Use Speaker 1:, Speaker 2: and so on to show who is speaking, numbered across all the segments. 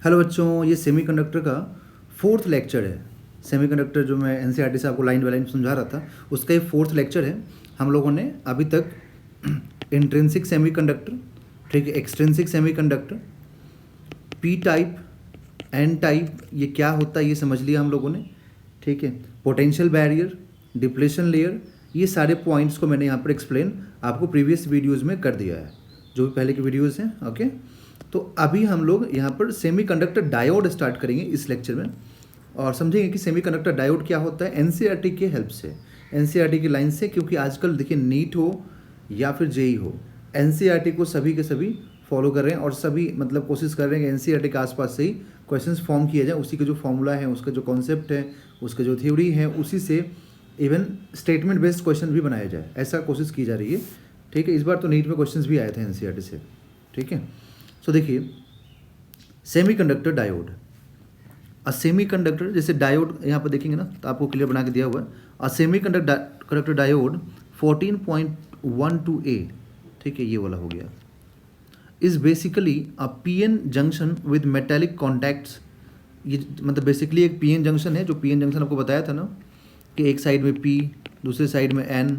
Speaker 1: Hello बच्चों, ये semiconductor का फोर्थ लेक्चर है। सेमीकंडक्टर जो मैं एनसीईआरटी से आपको लाइन बाय लाइन समझा रहा था, उसका ये फोर्थ लेक्चर है। हम लोगों ने अभी तक इंट्रिंसिक सेमीकंडक्टर, ठीक है, extrinsic semiconductor, P type, N type, ये क्या होता है ये समझ लिया हम लोगों ने, ठीक है। पोटेंशियल बैरियर, डिप्लेशन लेयर, ये सारे पॉइंट्स को मैंने यहाँ पर एक्सप्लेन आपको प्रीवियस वीडियोज़ में कर दिया है, जो भी पहले की वीडियोज़ हैं, ओके। तो अभी हम लोग यहाँ पर सेमीकंडक्टर डायोड स्टार्ट करेंगे इस लेक्चर में, और समझेंगे कि सेमीकंडक्टर डायोड क्या होता है एनसीईआरटी के हेल्प से, एनसीईआरटी की लाइन से। क्योंकि आजकल देखिए नीट हो या फिर जेई हो, एनसीईआरटी को सभी के सभी फॉलो कर रहे हैं, और सभी मतलब कोशिश कर रहे हैं कि एनसीईआरटी के आसपास से ही क्वेश्चंस फॉर्म किया जाए, उसी के जो फॉर्मूला है, उसका जो कॉन्सेप्ट है, उसका जो थ्योरी है, उसी से इवन स्टेटमेंट बेस्ड क्वेश्चन भी बनाया जाए, ऐसा कोशिश की जा रही है, ठीक है। इस बार तो नीट में क्वेश्चंस भी आए थे एनसीईआरटी से, ठीक है। सो देखिए, सेमीकंडक्टर डायोड, अ सेमीकंडक्टर, जैसे डायोड यहाँ पर देखेंगे ना तो आपको क्लियर बना के दिया हुआ है। अ सेमीकंडक्टर डायोड 14.12A, ठीक है, ये वाला हो गया, is basically a PN junction with metallic contacts. ये मतलब बेसिकली एक पीएन जंक्शन है, जो पीएन जंक्शन आपको बताया था ना कि एक साइड में पी, दूसरे साइड में एन,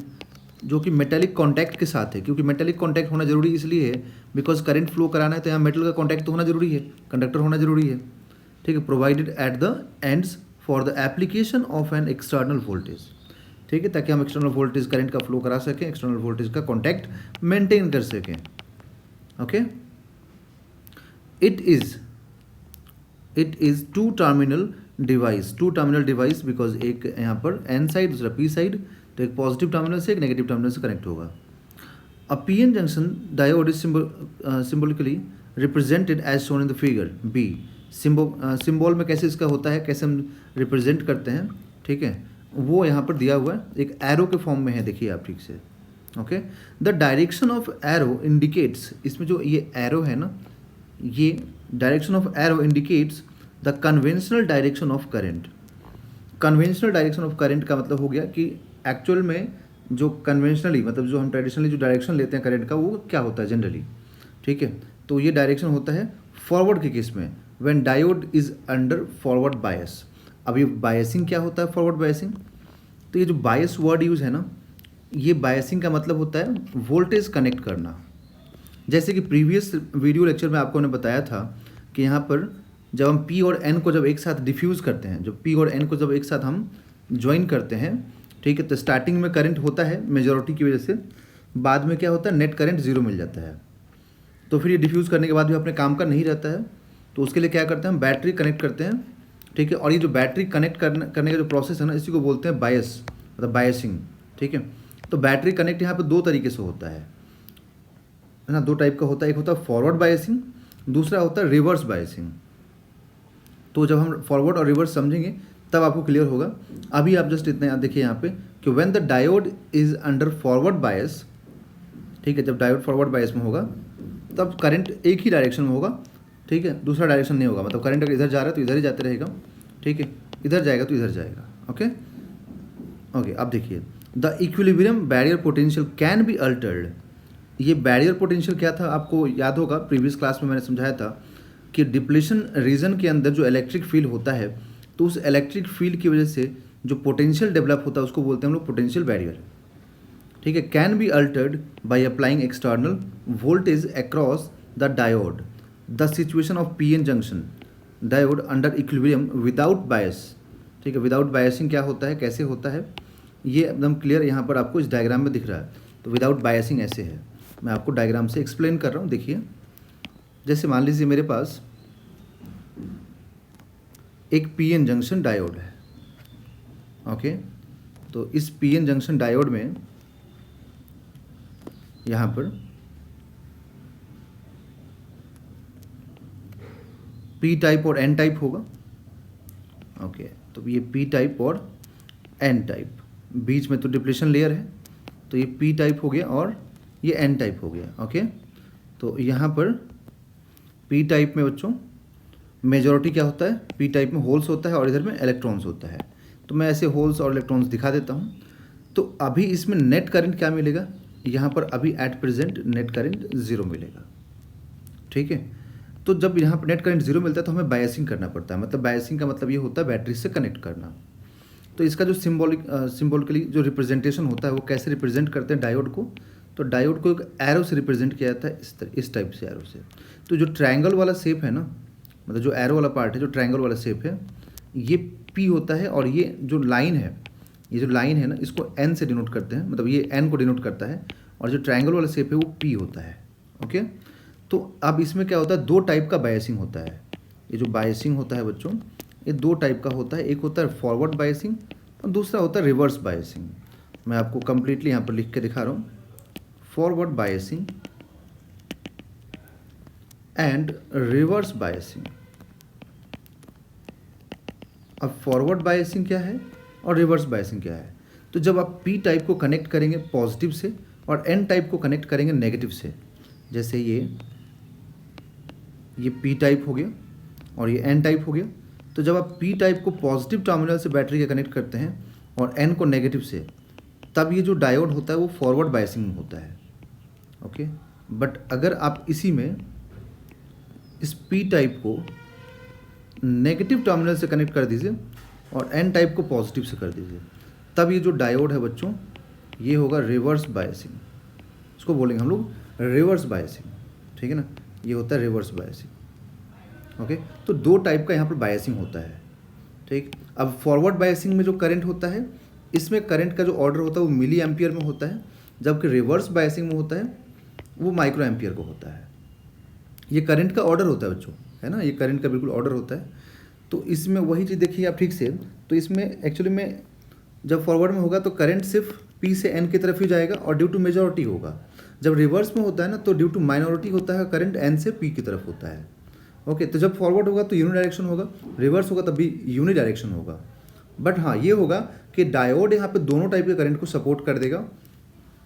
Speaker 1: जो कि मेटेलिक कॉन्टैक्ट के साथ है। क्योंकि मेटेलिक कॉन्टैक्ट होना जरूरी इसलिए है बिकॉज करंट फ्लो कराना है तो यहाँ मेटल का कॉन्टैक्ट तो होना जरूरी है, कंडक्टर होना जरूरी है, ठीक है। Provided at the ends for the application of an external voltage, ठीक है, ताकि हम एक्सटर्नल वोल्टेज करंट का फ्लो करा सकें, एक्सटर्नल वोल्टेज का कॉन्टैक्ट मेंटेन कर सकें, okay. It is two terminal device because एक यहाँ पर एन साइड, दूसरा पी साइड, तो एक पॉजिटिव टर्मिनल से एक नेगेटिव टर्मिनल से कनेक्ट होगा। A PN junction diode is symbolically represented as shown in the figure B. Symbol में कैसे इसका होता है, कैसे हम रिप्रेजेंट करते हैं, ठीक है, वो यहाँ पर दिया हुआ है, एक एरो के फॉर्म में है, देखिए आप ठीक से, okay. The direction of arrow indicates, इसमें जो ये एरो है ना, ये direction of arrow indicates the conventional direction of current. Conventional direction of current का मतलब हो गया कि एक्चुअल में जो कन्वेंशनली, मतलब जो हम ट्रेडिशनली जो डायरेक्शन लेते हैं करंट का, वो क्या होता है जनरली, ठीक है। तो ये डायरेक्शन होता है फॉरवर्ड के केस में, when diode is under forward बायस। अब ये बायसिंग क्या होता है, फॉरवर्ड बायसिंग, तो ये जो बायस वर्ड यूज़ है ना, ये बायसिंग का मतलब होता है वोल्टेज कनेक्ट करना। जैसे कि प्रीवियस वीडियो लेक्चर में आपको ने बताया था कि यहाँ पर जब हम P और N को जब एक साथ डिफ्यूज़ करते हैं, जब P और N को जब एक साथ हम ज्वाइन करते हैं, ठीक है, तो स्टार्टिंग में करंट होता है मेजॉरिटी की वजह से, बाद में क्या होता है, नेट करंट जीरो मिल जाता है। तो फिर ये डिफ्यूज़ करने के बाद भी अपने काम का नहीं रहता है, तो उसके लिए क्या करते हैं, हम बैटरी कनेक्ट करते हैं, ठीक है। और ये जो बैटरी कनेक्ट करने का जो प्रोसेस है ना, इसी को बोलते हैं बायस, मतलब बायसिंग, ठीक है। तो बैटरी कनेक्ट यहाँ पर दो तरीके से होता है ना, दो टाइप का होता है, एक होता है फॉरवर्ड बायसिंग, दूसरा होता है रिवर्स बायसिंग। तो जब हम फॉरवर्ड और रिवर्स समझेंगे तब आपको क्लियर होगा। अभी आप जस्ट इतना देखिए यहाँ पे कि when the diode is under forward बायस, ठीक है, जब डायोड फॉरवर्ड बायस में होगा तब करंट एक ही डायरेक्शन में होगा, ठीक है, दूसरा डायरेक्शन नहीं होगा। मतलब करंट अगर इधर जा रहा है तो इधर ही जाते रहेगा, ठीक है, इधर जाएगा तो इधर जाएगा, ओके ओके। अब देखिए, the equilibrium barrier potential can be Altered. ये बैरियर पोटेंशियल क्या था, आपको याद होगा प्रीवियस क्लास में मैंने समझाया था कि डिप्लेशन रीजन के अंदर जो इलेक्ट्रिक फील्ड होता है, तो उस इलेक्ट्रिक फील्ड की वजह से जो पोटेंशियल डेवलप होता है उसको बोलते हैं हम लोग पोटेंशियल बैरियर, ठीक है। Can be altered by applying external voltage across the diode. The situation of PN junction diode under equilibrium without bias, ठीक है। विदाउट बायसिंग क्या होता है, कैसे होता है, ये एकदम क्लियर यहाँ पर आपको इस डायग्राम में दिख रहा है। तो विदाउट बायसिंग ऐसे है, मैं आपको डायग्राम से एक्सप्लेन कर रहा हूँ। देखिए, जैसे मान लीजिए मेरे पास एक पीएन जंक्शन डायोड है, ओके। तो इस पीएन जंक्शन डायोड में यहाँ पर पी टाइप और एन टाइप होगा, ओके। तो ये पी टाइप और एन टाइप, बीच में तो डिप्लेशन लेयर है, तो ये पी टाइप हो गया और ये एन टाइप हो गया, ओके। तो यहाँ पर पी टाइप में बच्चों मेजॉरिटी क्या होता है, पी टाइप में होल्स होता है और इधर में इलेक्ट्रॉन्स होता है। तो मैं ऐसे होल्स और इलेक्ट्रॉन्स दिखा देता हूँ। तो अभी इसमें नेट करंट क्या मिलेगा, यहाँ पर अभी at present net current zero मिलेगा, ठीक है। तो जब यहाँ पर नेट करंट जीरो मिलता है तो हमें बायसिंग करना पड़ता है, मतलब बायसिंग का मतलब ये होता है बैटरी से कनेक्ट करना। तो इसका जो सिम्बॉलिकली जो रिप्रेजेंटेशन होता है वो कैसे रिप्रेजेंट करते हैं डायोड को, तो डायोड को एक एरो से रिप्रेजेंट किया जाता है, इस टाइप से एरो से। तो जो ट्रायंगल वाला शेप है ना, मतलब जो एरो वाला पार्ट है, जो ट्रायंगल वाला शेप है, ये पी होता है, और ये जो लाइन है, ये जो लाइन है ना, इसको एन से डिनोट करते हैं, मतलब ये एन को डिनोट करता है, और जो ट्रायंगल वाला शेप है वो पी होता है। ओके, तो अब इसमें क्या होता है, दो टाइप का बायसिंग होता है। ये जो बायसिंग होता है बच्चों, ये दो टाइप का होता है, एक होता है फॉरवर्ड बायसिंग और दूसरा होता है रिवर्स बायसिंग। मैं आपको कंप्लीटली यहाँ पर लिख के दिखा रहा हूँ, forward biasing and reverse biasing. अब फॉरवर्ड बायसिंग क्या है और रिवर्स बायसिंग क्या है, तो जब आप पी टाइप को कनेक्ट करेंगे पॉजिटिव से और एन टाइप को कनेक्ट करेंगे नेगेटिव से, जैसे ये पी टाइप हो गया और ये एन टाइप हो गया, तो जब आप पी टाइप को पॉजिटिव टर्मिनल से बैटरी के कनेक्ट करते हैं और एन को नेगेटिव से, तब ये जो डायोड होता है वो फॉरवर्ड बायसिंग होता है। ओके, बट अगर आप इसी में इस पी टाइप को नेगेटिव टर्मिनल से कनेक्ट कर दीजिए और एन टाइप को पॉजिटिव से कर दीजिए, तब ये जो डायोड है बच्चों, ये होगा रिवर्स बायसिंग। इसको बोलेंगे हम लोग रिवर्स बायसिंग, ठीक है ना, ये होता है रिवर्स बायसिंग। ओके, तो दो टाइप का यहाँ पर बायसिंग होता है। ठीक, अब फॉरवर्ड बायसिंग में जो करंट होता है, इसमें करंट का जो ऑर्डर होता है वो मिली एम्पियर में होता है, जबकि रिवर्स बायसिंग में होता है वो माइक्रो एम्पियर को होता है। ये करंट का ऑर्डर होता है बच्चों, है ना, ये करंट का बिल्कुल ऑर्डर होता है। तो इसमें वही चीज़ देखिए आप ठीक से, तो इसमें एक्चुअली में जब फॉरवर्ड में होगा तो करंट सिर्फ पी से एन की तरफ ही जाएगा और ड्यू टू मेजॉरिटी होगा। जब रिवर्स में होता है ना तो ड्यू टू माइनॉरिटी होता है, करंट एन से पी की तरफ होता है। ओके, तो जब फॉरवर्ड होगा तो यूनि डायरेक्शन होगा, रिवर्स होगा तब भी यूनि डायरेक्शन होगा। बट हाँ, ये होगा कि डायोड यहाँ पे दोनों टाइप के करंट को सपोर्ट कर देगा।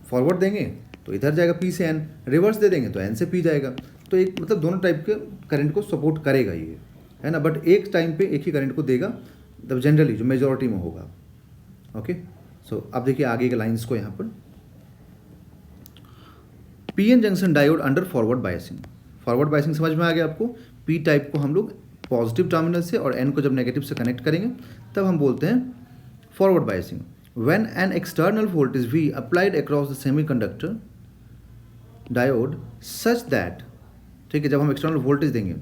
Speaker 1: फॉरवर्ड देंगे तो इधर जाएगा पी से एन, रिवर्स दे देंगे तो एन से पी जाएगा। तो एक मतलब दोनों टाइप के करंट को सपोर्ट करेगा ये, है ना, बट एक टाइम पे एक ही करंट को देगा, तब जनरली जो मेजॉरिटी में होगा। ओके, सो अब देखिए आगे के लाइंस को यहाँ पर, P N junction diode under forward biasing. Forward biasing समझ में आ गया आपको, पी टाइप को हम लोग पॉजिटिव टर्मिनल से और एन को जब नेगेटिव से कनेक्ट करेंगे तब हम बोलते हैं forward biasing. When an external voltage V applied across the semiconductor diode such that, ठीक है, जब हम एक्सटर्नल वोल्टेज देंगे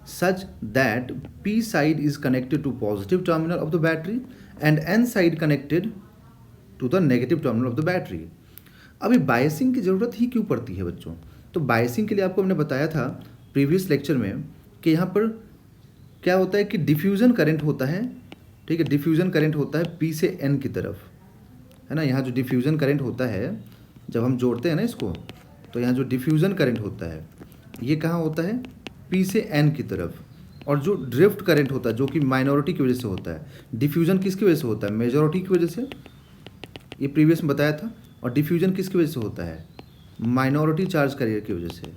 Speaker 1: such that P side is connected to positive terminal of the battery and N side connected to the negative terminal of the battery. अभी biasing की ज़रूरत ही क्यों पड़ती है बच्चों, तो बायसिंग के लिए आपको हमने बताया था प्रीवियस लेक्चर में कि यहाँ पर क्या होता है कि डिफ्यूज़न करंट होता है, ठीक है, डिफ्यूज़न करंट होता है पी से एन की तरफ, है ना। यहाँ जो डिफ्यूज़न करंट होता है जब हम जोड़ते हैं ना इसको, तो यहाँ जो डिफ्यूज़न करंट होता है ये कहाँ होता है, पी से एन की तरफ। और जो ड्रिफ्ट करंट होता है जो कि माइनॉरिटी की वजह से होता है, डिफ्यूज़न किसकी वजह से होता है, मेजॉरिटी की वजह से, ये प्रीवियस में बताया था। और डिफ्यूज़न किसकी वजह से होता है, माइनॉरिटी चार्ज कैरियर की वजह से।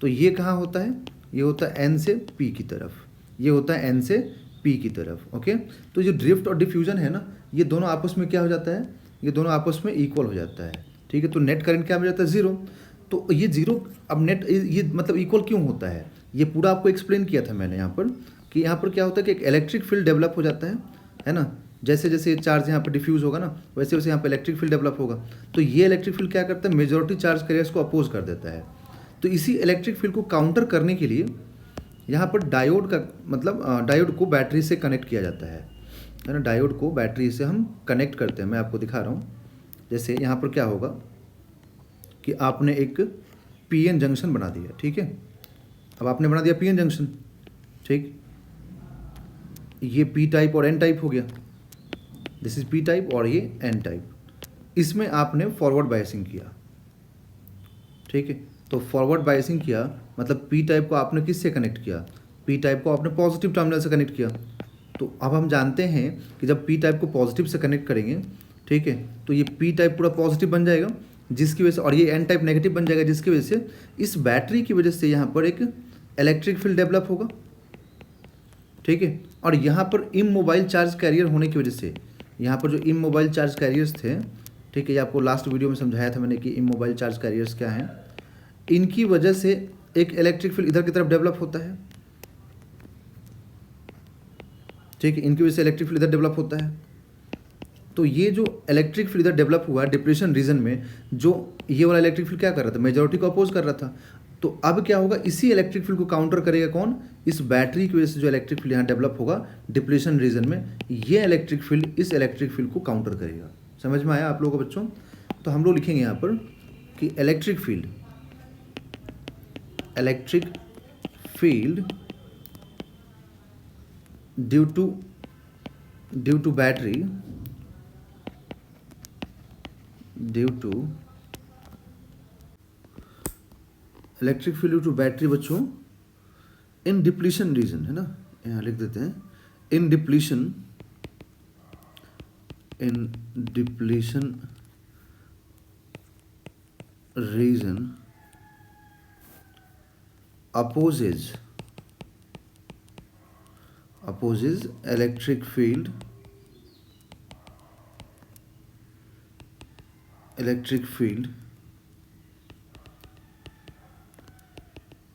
Speaker 1: तो ये कहाँ होता है, ये होता है एन से पी की तरफ, ये होता है एन से पी की तरफ। ओके, तो जो ड्रिफ्ट और डिफ्यूज़न है ना, ये दोनों आपस में क्या हो जाता है, ये दोनों आपस में इक्वल हो जाता है, ठीक है। तो नेट करंट क्या हो जाता है, ज़ीरो। तो ये ज़ीरो, अब नेट ये मतलब इक्वल क्यों होता है, ये पूरा आपको एक्सप्लेन किया था मैंने यहाँ पर, कि यहाँ पर क्या होता है कि एक इलेक्ट्रिक फील्ड डेवलप हो जाता है ना। जैसे जैसे चार्ज यहाँ पर डिफ्यूज़ होगा ना, वैसे वैसे यहाँ पर इलेक्ट्रिक फील्ड डेवलप होगा। तो ये इलेक्ट्रिक फील्ड क्या करता है, मेजॉरिटी चार्ज कैरियर्स को अपोज कर देता है। तो इसी इलेक्ट्रिक फील्ड को काउंटर करने के लिए यहाँ पर डायोड का मतलब डायोड को बैटरी से कनेक्ट किया जाता है ना। डायोड को बैटरी से हम कनेक्ट करते हैं, मैं आपको दिखा रहा हूँ। जैसे यहाँ पर क्या होगा कि आपने एक पीएन जंक्शन बना दिया, ठीक है। अब आपने बना दिया पीएन जंक्शन, ठीक, ये पी टाइप और एन टाइप हो गया, दिस इज पी टाइप और ये एन टाइप। इसमें आपने फॉरवर्ड बायसिंग किया, ठीक है। तो फॉरवर्ड बायसिंग किया मतलब पी टाइप को आपने किससे कनेक्ट किया, पी टाइप को आपने पॉजिटिव टर्मिनल से कनेक्ट किया। तो अब हम जानते हैं कि जब पी टाइप को पॉजिटिव से कनेक्ट करेंगे, ठीक है, तो ये पी टाइप पूरा पॉजिटिव बन जाएगा, जिसकी वजह से, और ये एन टाइप नेगेटिव बन जाएगा, जिसकी वजह से इस बैटरी की वजह से यहाँ पर एक इलेक्ट्रिक फील्ड डेवलप होगा, ठीक है। और यहाँ पर इमोबाइल चार्ज कैरियर होने की वजह से, यहाँ पर जो इमोबाइल चार्ज कैरियर्स थे, ठीक है, ये आपको लास्ट वीडियो में समझाया था मैंने कि इमोबाइल चार्ज कैरियर्स क्या हैं, इनकी वजह से एक इलेक्ट्रिक फील्ड इधर की तरफ डेवलप होता है, ठीक है, इनकी वजह से इलेक्ट्रिक फील्ड इधर डेवलप होता है। तो ये जो इलेक्ट्रिक फील्ड इधर डेवलप हुआ है डिप्लेशन रीजन में, जो ये वाला इलेक्ट्रिक फील्ड क्या कर रहा था, मेजॉरिटी को अपोज कर रहा था। तो अब क्या होगा, इसी इलेक्ट्रिक फील्ड को काउंटर करेगा कौन, इस बैटरी की वजह से जो इलेक्ट्रिक फील्ड यहाँ डेवलप होगा डिप्लेशन रीजन में, ये इलेक्ट्रिक फील्ड इस इलेक्ट्रिक फील्ड को काउंटर करेगा। समझ में आया आप लोगों को बच्चों? तो हम लोग लिखेंगे यहाँ पर कि electric field due to battery electric field due to battery बच्चों इन डिप्लीशन रीजन, है ना, यहाँ लिख देते हैं, in depletion region opposes electric field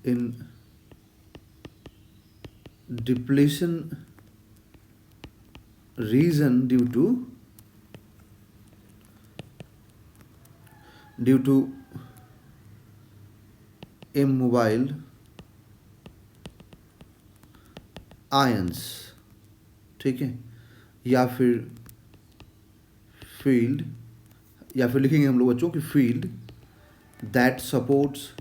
Speaker 1: in depletion region due to immobile ions, ठीक है, या फिर फील्ड, या फिर लिखेंगे हम लोग बच्चों की field that supports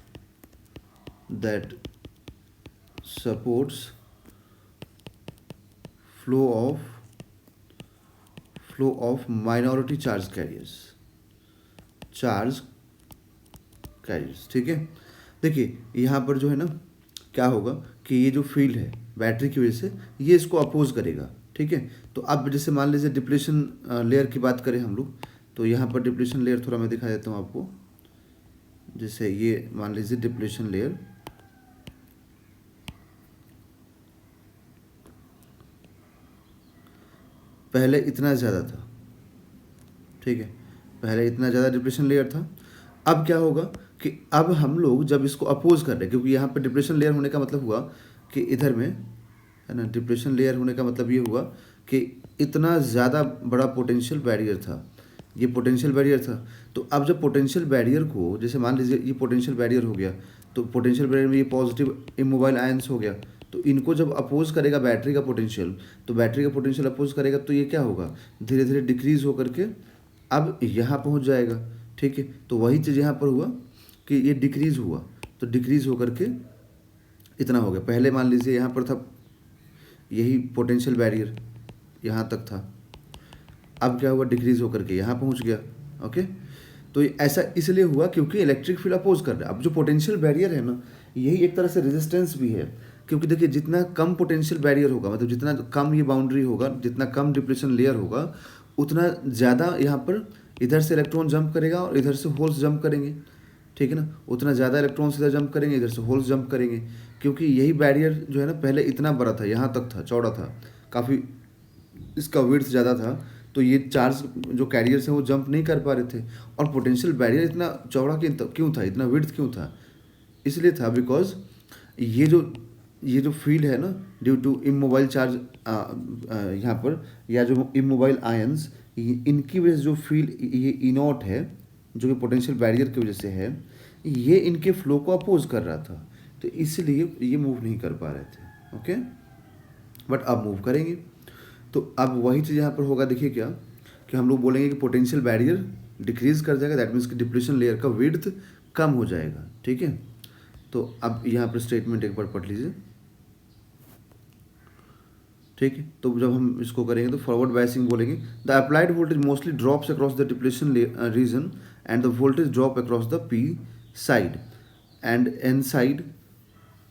Speaker 1: flow of minority charge carriers, ठीक है। देखिए यहाँ पर जो है ना क्या होगा कि ये जो फील्ड है बैटरी की वजह से ये इसको अपोज करेगा, ठीक है। तो अब जैसे मान लीजिए डिप्लेशन लेयर की बात करें हम लोग, तो यहाँ पर डिप्लेशन लेयर थोड़ा मैं दिखा देता हूँ आपको। जैसे ये मान लीजिए डिप्लेशन लेयर, पहले इतना ज़्यादा था, ठीक है, पहले इतना ज़्यादा डिप्लेशन लेयर था। अब क्या होगा कि अब हम लोग जब इसको अपोज कर रहे हैं, क्योंकि यहाँ पर डिप्लेशन लेयर होने का मतलब हुआ कि इधर में, है ना, डिप्लेशन लेयर होने का मतलब ये हुआ कि इतना ज़्यादा बड़ा पोटेंशियल बैरियर था, ये पोटेंशियल बैरियर था। तो अब जब पोटेंशियल बैरियर को, जैसे मान लीजिए ये पोटेंशियल बैरियर हो गया, तो पोटेंशियल बैरियर में ये पॉजिटिव इमोबाइल आयंस हो गया, तो इनको जब अपोज करेगा बैटरी का पोटेंशियल, तो बैटरी का पोटेंशियल अपोज करेगा तो ये क्या होगा, धीरे धीरे डिक्रीज होकर के अब यहाँ पहुँच जाएगा, ठीक है। तो वही चीज़ यहाँ पर हुआ कि ये डिक्रीज हुआ, तो डिक्रीज होकर के इतना हो गया। पहले मान लीजिए यहाँ पर था यही पोटेंशियल बैरियर यहाँ तक था, अब क्या हुआ, डिक्रीज होकर के यहाँ पहुँच गया, ओके। तो ऐसा इसलिए हुआ क्योंकि इलेक्ट्रिक फील्ड अपोज कर रहा है। अब जो पोटेंशियल बैरियर है ना, यही एक तरह से रेजिस्टेंस भी है, क्योंकि देखिए जितना कम पोटेंशियल बैरियर होगा, मतलब जितना कम ये बाउंड्री होगा, जितना कम डिप्लेशन लेयर होगा, उतना ज़्यादा यहाँ पर इधर से इलेक्ट्रॉन जंप करेगा और इधर से होल्स जंप करेंगे, ठीक है ना, उतना ज़्यादा इलेक्ट्रॉन्स इधर जंप करेंगे, इधर से होल्स जंप करेंगे, क्योंकि यही बैरियर जो है ना पहले इतना बड़ा था, यहाँ तक था, चौड़ा था काफ़ी, इसका विड्थ ज़्यादा था, तो ये चार्ज जो कैरियर्स हैं वो जंप नहीं कर पा रहे थे। और पोटेंशियल बैरियर इतना चौड़ा क्यों था, इतना विड्थ क्यों था, इसलिए था बिकॉज ये जो फील्ड है ना ड्यू टू इमोबाइल चार्ज यहाँ पर, या जो इमोबाइल आयंस, इनकी वजह से जो फील्ड ये इनॉट है, जो कि पोटेंशियल बैरियर की वजह से है, ये इनके फ्लो को अपोज कर रहा था, तो इसलिए ये मूव नहीं कर पा रहे थे, ओके। बट अब मूव करेंगे, तो अब वही चीज़ यहाँ पर होगा। देखिए क्या कि हम लोग बोलेंगे कि पोटेंशियल बैरियर डिक्रीज कर जाएगा, दैट मीन्स कि डिप्लेशन लेयर का विड्थ कम हो जाएगा, ठीक है। तो अब यहाँ पर स्टेटमेंट एक बार पढ़ लीजिए, ठीक है। तो जब हम इसको करेंगे तो फॉरवर्ड बायसिंग बोलेंगे, the applied voltage mostly drops across the depletion region and the voltage drop across the P side and N side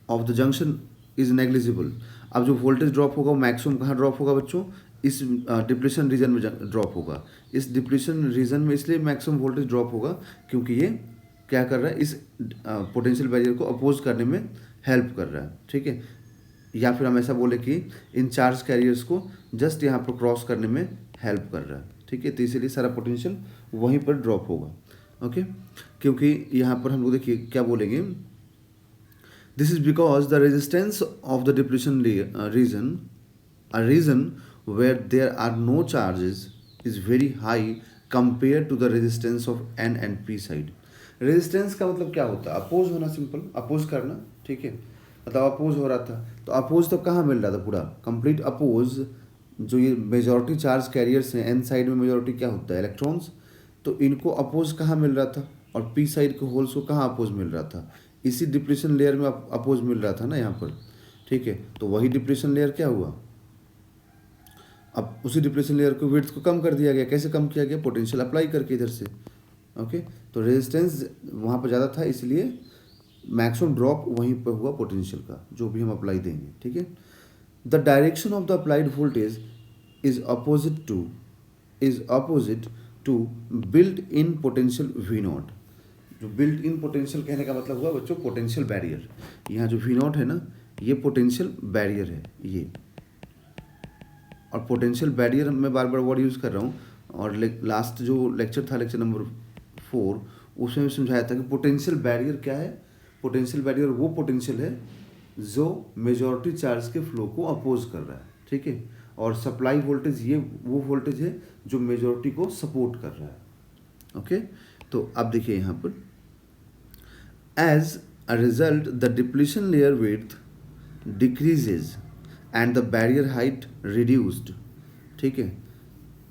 Speaker 1: of the junction is negligible. अब जो वोल्टेज ड्रॉप होगा वो मैक्सिमम कहाँ ड्रॉप होगा बच्चों, इस depletion region में drop होगा। इस डिप्लेशन रीजन में इसलिए मैक्सिमम वोल्टेज ड्रॉप होगा क्योंकि ये क्या कर रहा है, इस पोटेंशियल बैरियर को अपोज करने में हेल्प कर रहा है, ठीक है। या फिर हम ऐसा बोले कि इन चार्ज कैरियर्स को जस्ट यहाँ पर क्रॉस करने में हेल्प कर रहा है, ठीक है। तो इसीलिए सारा पोटेंशियल वहीं पर ड्रॉप होगा, ओके। क्योंकि यहाँ पर हम लोग देखिए क्या बोलेंगे, This is because the resistance of the depletion region, a region where there are no charges, is very high compared to the resistance of n and p side. Resistance का मतलब क्या होता है? अपोज होना, सिंपल अपोज करना, ठीक है। मतलब अपोज हो रहा था, तो अपोज तो कहाँ मिल रहा था? पूरा कंप्लीट अपोज। जो ये मेजॉरिटी चार्ज कैरियर्स हैं, एन साइड में मेजॉरिटी क्या होता है? इलेक्ट्रॉन्स। तो इनको अपोज कहाँ मिल रहा था? और पी साइड के होल्स को कहाँ अपोज मिल रहा था? इसी डिप्रेशन लेयर में अपोज मिल रहा था ना यहाँ पर, ठीक है। तो वही डिप्रेशन लेयर क्या हुआ? अब उसी डिप्रेशन लेयर को विड्थ को कम कर दिया गया। कैसे कम किया गया? पोटेंशियल अप्लाई करके इधर से, ओके। तो रेजिस्टेंस वहाँ पर ज़्यादा था, इसलिए मैक्सिमम ड्रॉप वहीं पर हुआ पोटेंशियल का, जो भी हम अप्लाई देंगे, ठीक है। The direction of the applied voltage is opposite to built in potential V naught. जो बिल्ट इन पोटेंशियल कहने का मतलब हुआ बच्चों पोटेंशियल बैरियर। यहाँ जो वी नॉट है ना, ये पोटेंशियल बैरियर है ये। और पोटेंशियल बैरियर मैं बार बार वर्ड यूज़ कर रहा हूँ। और लास्ट जो लेक्चर था, लेक्चर नंबर 4, उसमें समझाया था कि पोटेंशियल बैरियर क्या है। पोटेंशियल बैरियर वो पोटेंशियल है जो मेजॉरिटी चार्ज के फ्लो को अपोज कर रहा है, ठीक है। और सप्लाई वोल्टेज ये वो वोल्टेज है जो मेजॉरिटी को सपोर्ट कर रहा है, ओके। तो अब देखिए यहाँ पर, as a result the depletion layer width decreases and the barrier height reduced, ठीक है।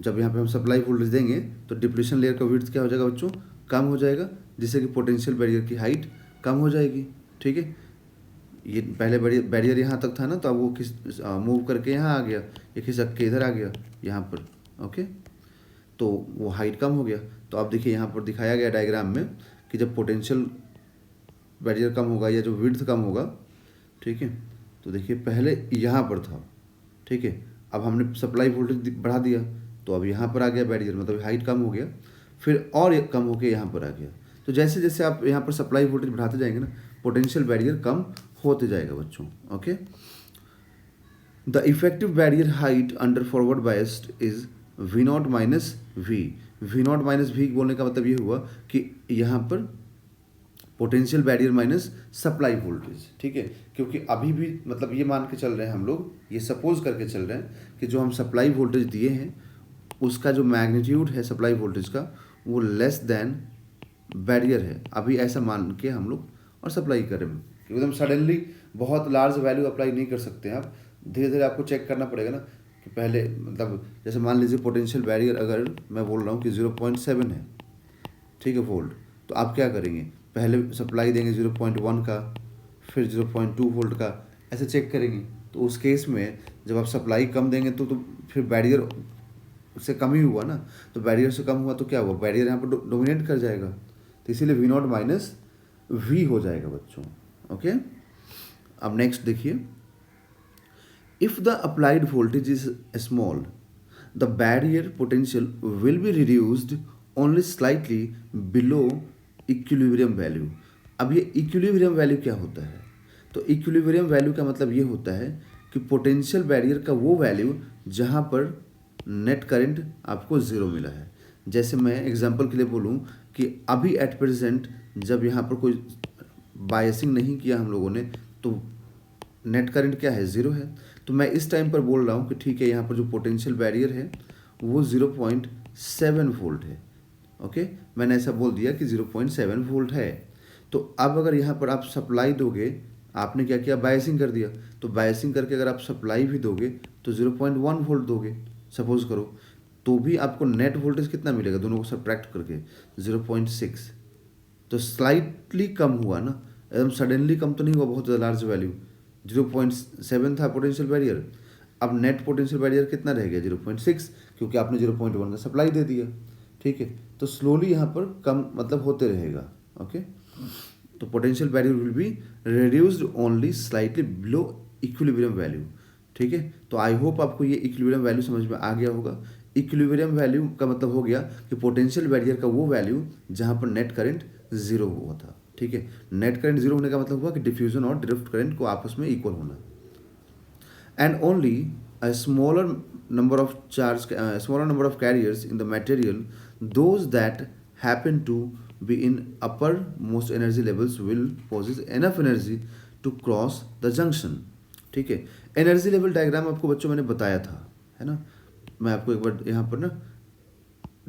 Speaker 1: जब यहाँ पे हम सप्लाई वोल्टेज देंगे तो डिप्लीशन लेयर का विड्थ क्या हो जाएगा बच्चों? कम हो जाएगा, जिससे कि पोटेंशियल बैरियर की हाइट कम हो जाएगी, ठीक है। ये पहले बैरियर यहाँ तक था ना, तो अब वो मूव करके यहाँ आ गया, ये खिसक के इधर आ गया यहाँ पर, ओके। तो वो हाइट कम हो गया। तो अब देखिए यहाँ पर दिखाया गया डायग्राम में कि जब पोटेंशियल बैरियर कम होगा या जो विड्थ कम होगा, ठीक है। तो देखिए पहले यहाँ पर था, ठीक है। अब हमने सप्लाई वोल्टेज बढ़ा दिया, तो अब यहाँ पर आ गया बैरियर, मतलब हाइट कम हो गया। फिर और कम होके यहाँ पर आ गया। तो जैसे जैसे आप यहाँ पर सप्लाई वोल्टेज बढ़ाते जाएंगे ना, पोटेंशियल बैरियर कम होते जाएगा बच्चों, okay. The effective barrier height under forward biased is V naught minus V. V naught minus V बोलने का मतलब ये हुआ कि यहाँ पर potential barrier minus supply voltage, ठीक है। क्योंकि अभी भी मतलब ये मान के चल रहे हैं हम लोग, ये सपोज करके चल रहे हैं कि जो हम सप्लाई वोल्टेज दिए हैं उसका जो मैग्नीट्यूड है सप्लाई वोल्टेज का, वो लेस देन बैरियर है। अभी ऐसा मान के हम लोग और सप्लाई करें, एकदम सडनली बहुत लार्ज वैल्यू अप्लाई नहीं कर सकते हैं आप। धीरे धीरे आपको चेक करना पड़ेगा ना कि पहले मतलब जैसे मान लीजिए पोटेंशियल बैरियर अगर मैं बोल रहा हूँ कि 0.7 है, ठीक है, वोल्ट। तो आप क्या करेंगे? पहले सप्लाई देंगे 0.1 का, फिर 0.2 वोल्ट का, ऐसे चेक करेंगे। तो उस केस में जब आप सप्लाई कम देंगे तो फिर बैरियर से कम ही हुआ ना। तो बैरियर से कम हुआ तो क्या हुआ? बैरियर यहाँ पर डोमिनेट कर जाएगा, तो इसीलिए वी नॉट माइनस वी हो जाएगा बच्चों, ओके। अब नेक्स्ट देखिए, if the applied voltage is small the barrier potential will be reduced only slightly below equilibrium value. अब ये इक्विलिब्रियम वैल्यू क्या होता है? तो इक्विलिब्रियम वैल्यू का मतलब ये होता है कि पोटेंशियल बैरियर का वो वैल्यू जहाँ पर नेट करंट आपको ज़ीरो मिला है। जैसे मैं एग्जांपल के लिए बोलूँ कि अभी एट प्रेजेंट जब यहाँ पर कोई बायसिंग नहीं किया हम लोगों ने, तो नेट करंट क्या है? ज़ीरो है। तो मैं इस टाइम पर बोल रहा हूँ कि ठीक है, यहाँ पर जो पोटेंशियल बैरियर है वो 0.7 वोल्ट है, ओके। मैंने ऐसा बोल दिया कि 0.7 वोल्ट है। तो अब अगर यहाँ पर आप सप्लाई दोगे, आपने क्या किया? बायसिंग कर दिया। तो बायसिंग करके अगर आप सप्लाई भी दोगे तो 0.1 वोल्ट दोगे सपोज करो, तो भी आपको नेट वोल्टेज कितना मिलेगा? दोनों को सब्ट्रैक्ट करके 0.6। तो स्लाइटली कम हुआ ना, एकदम सडनली कम तो नहीं हुआ, बहुत ज़्यादा लार्ज वैल्यू। 0.7 था पोटेंशियल बैरियर, अब नेट पोटेंशियल बैरियर कितना रह गया? 0.6, क्योंकि आपने 0.1 का सप्लाई दे दिया, ठीक है। तो स्लोली यहाँ पर कम मतलब होते रहेगा, ओके। तो potential barrier will be reduced only slightly below equilibrium value, ठीक है। तो आई होप आपको ये इक्विलिब्रियम वैल्यू समझ में आ गया होगा। इक्विलिब्रियम वैल्यू का मतलब हो गया कि पोटेंशियल बैरियर का वो वैल्यू जहाँ पर नेट करंट जीरो हुआ था, ठीक है। नेट करंट जीरो होने का मतलब हुआ कि डिफ्यूजन और ड्रिफ्ट करंट को आपस में इक्वल होना। And only a smaller number of carriers in the material, those that happen to be in uppermost energy levels will possess enough energy to cross the junction. ठीक है, energy level diagram आपको बच्चों मैंने बताया था, है ना। मैं आपको एक बार यहाँ पर ना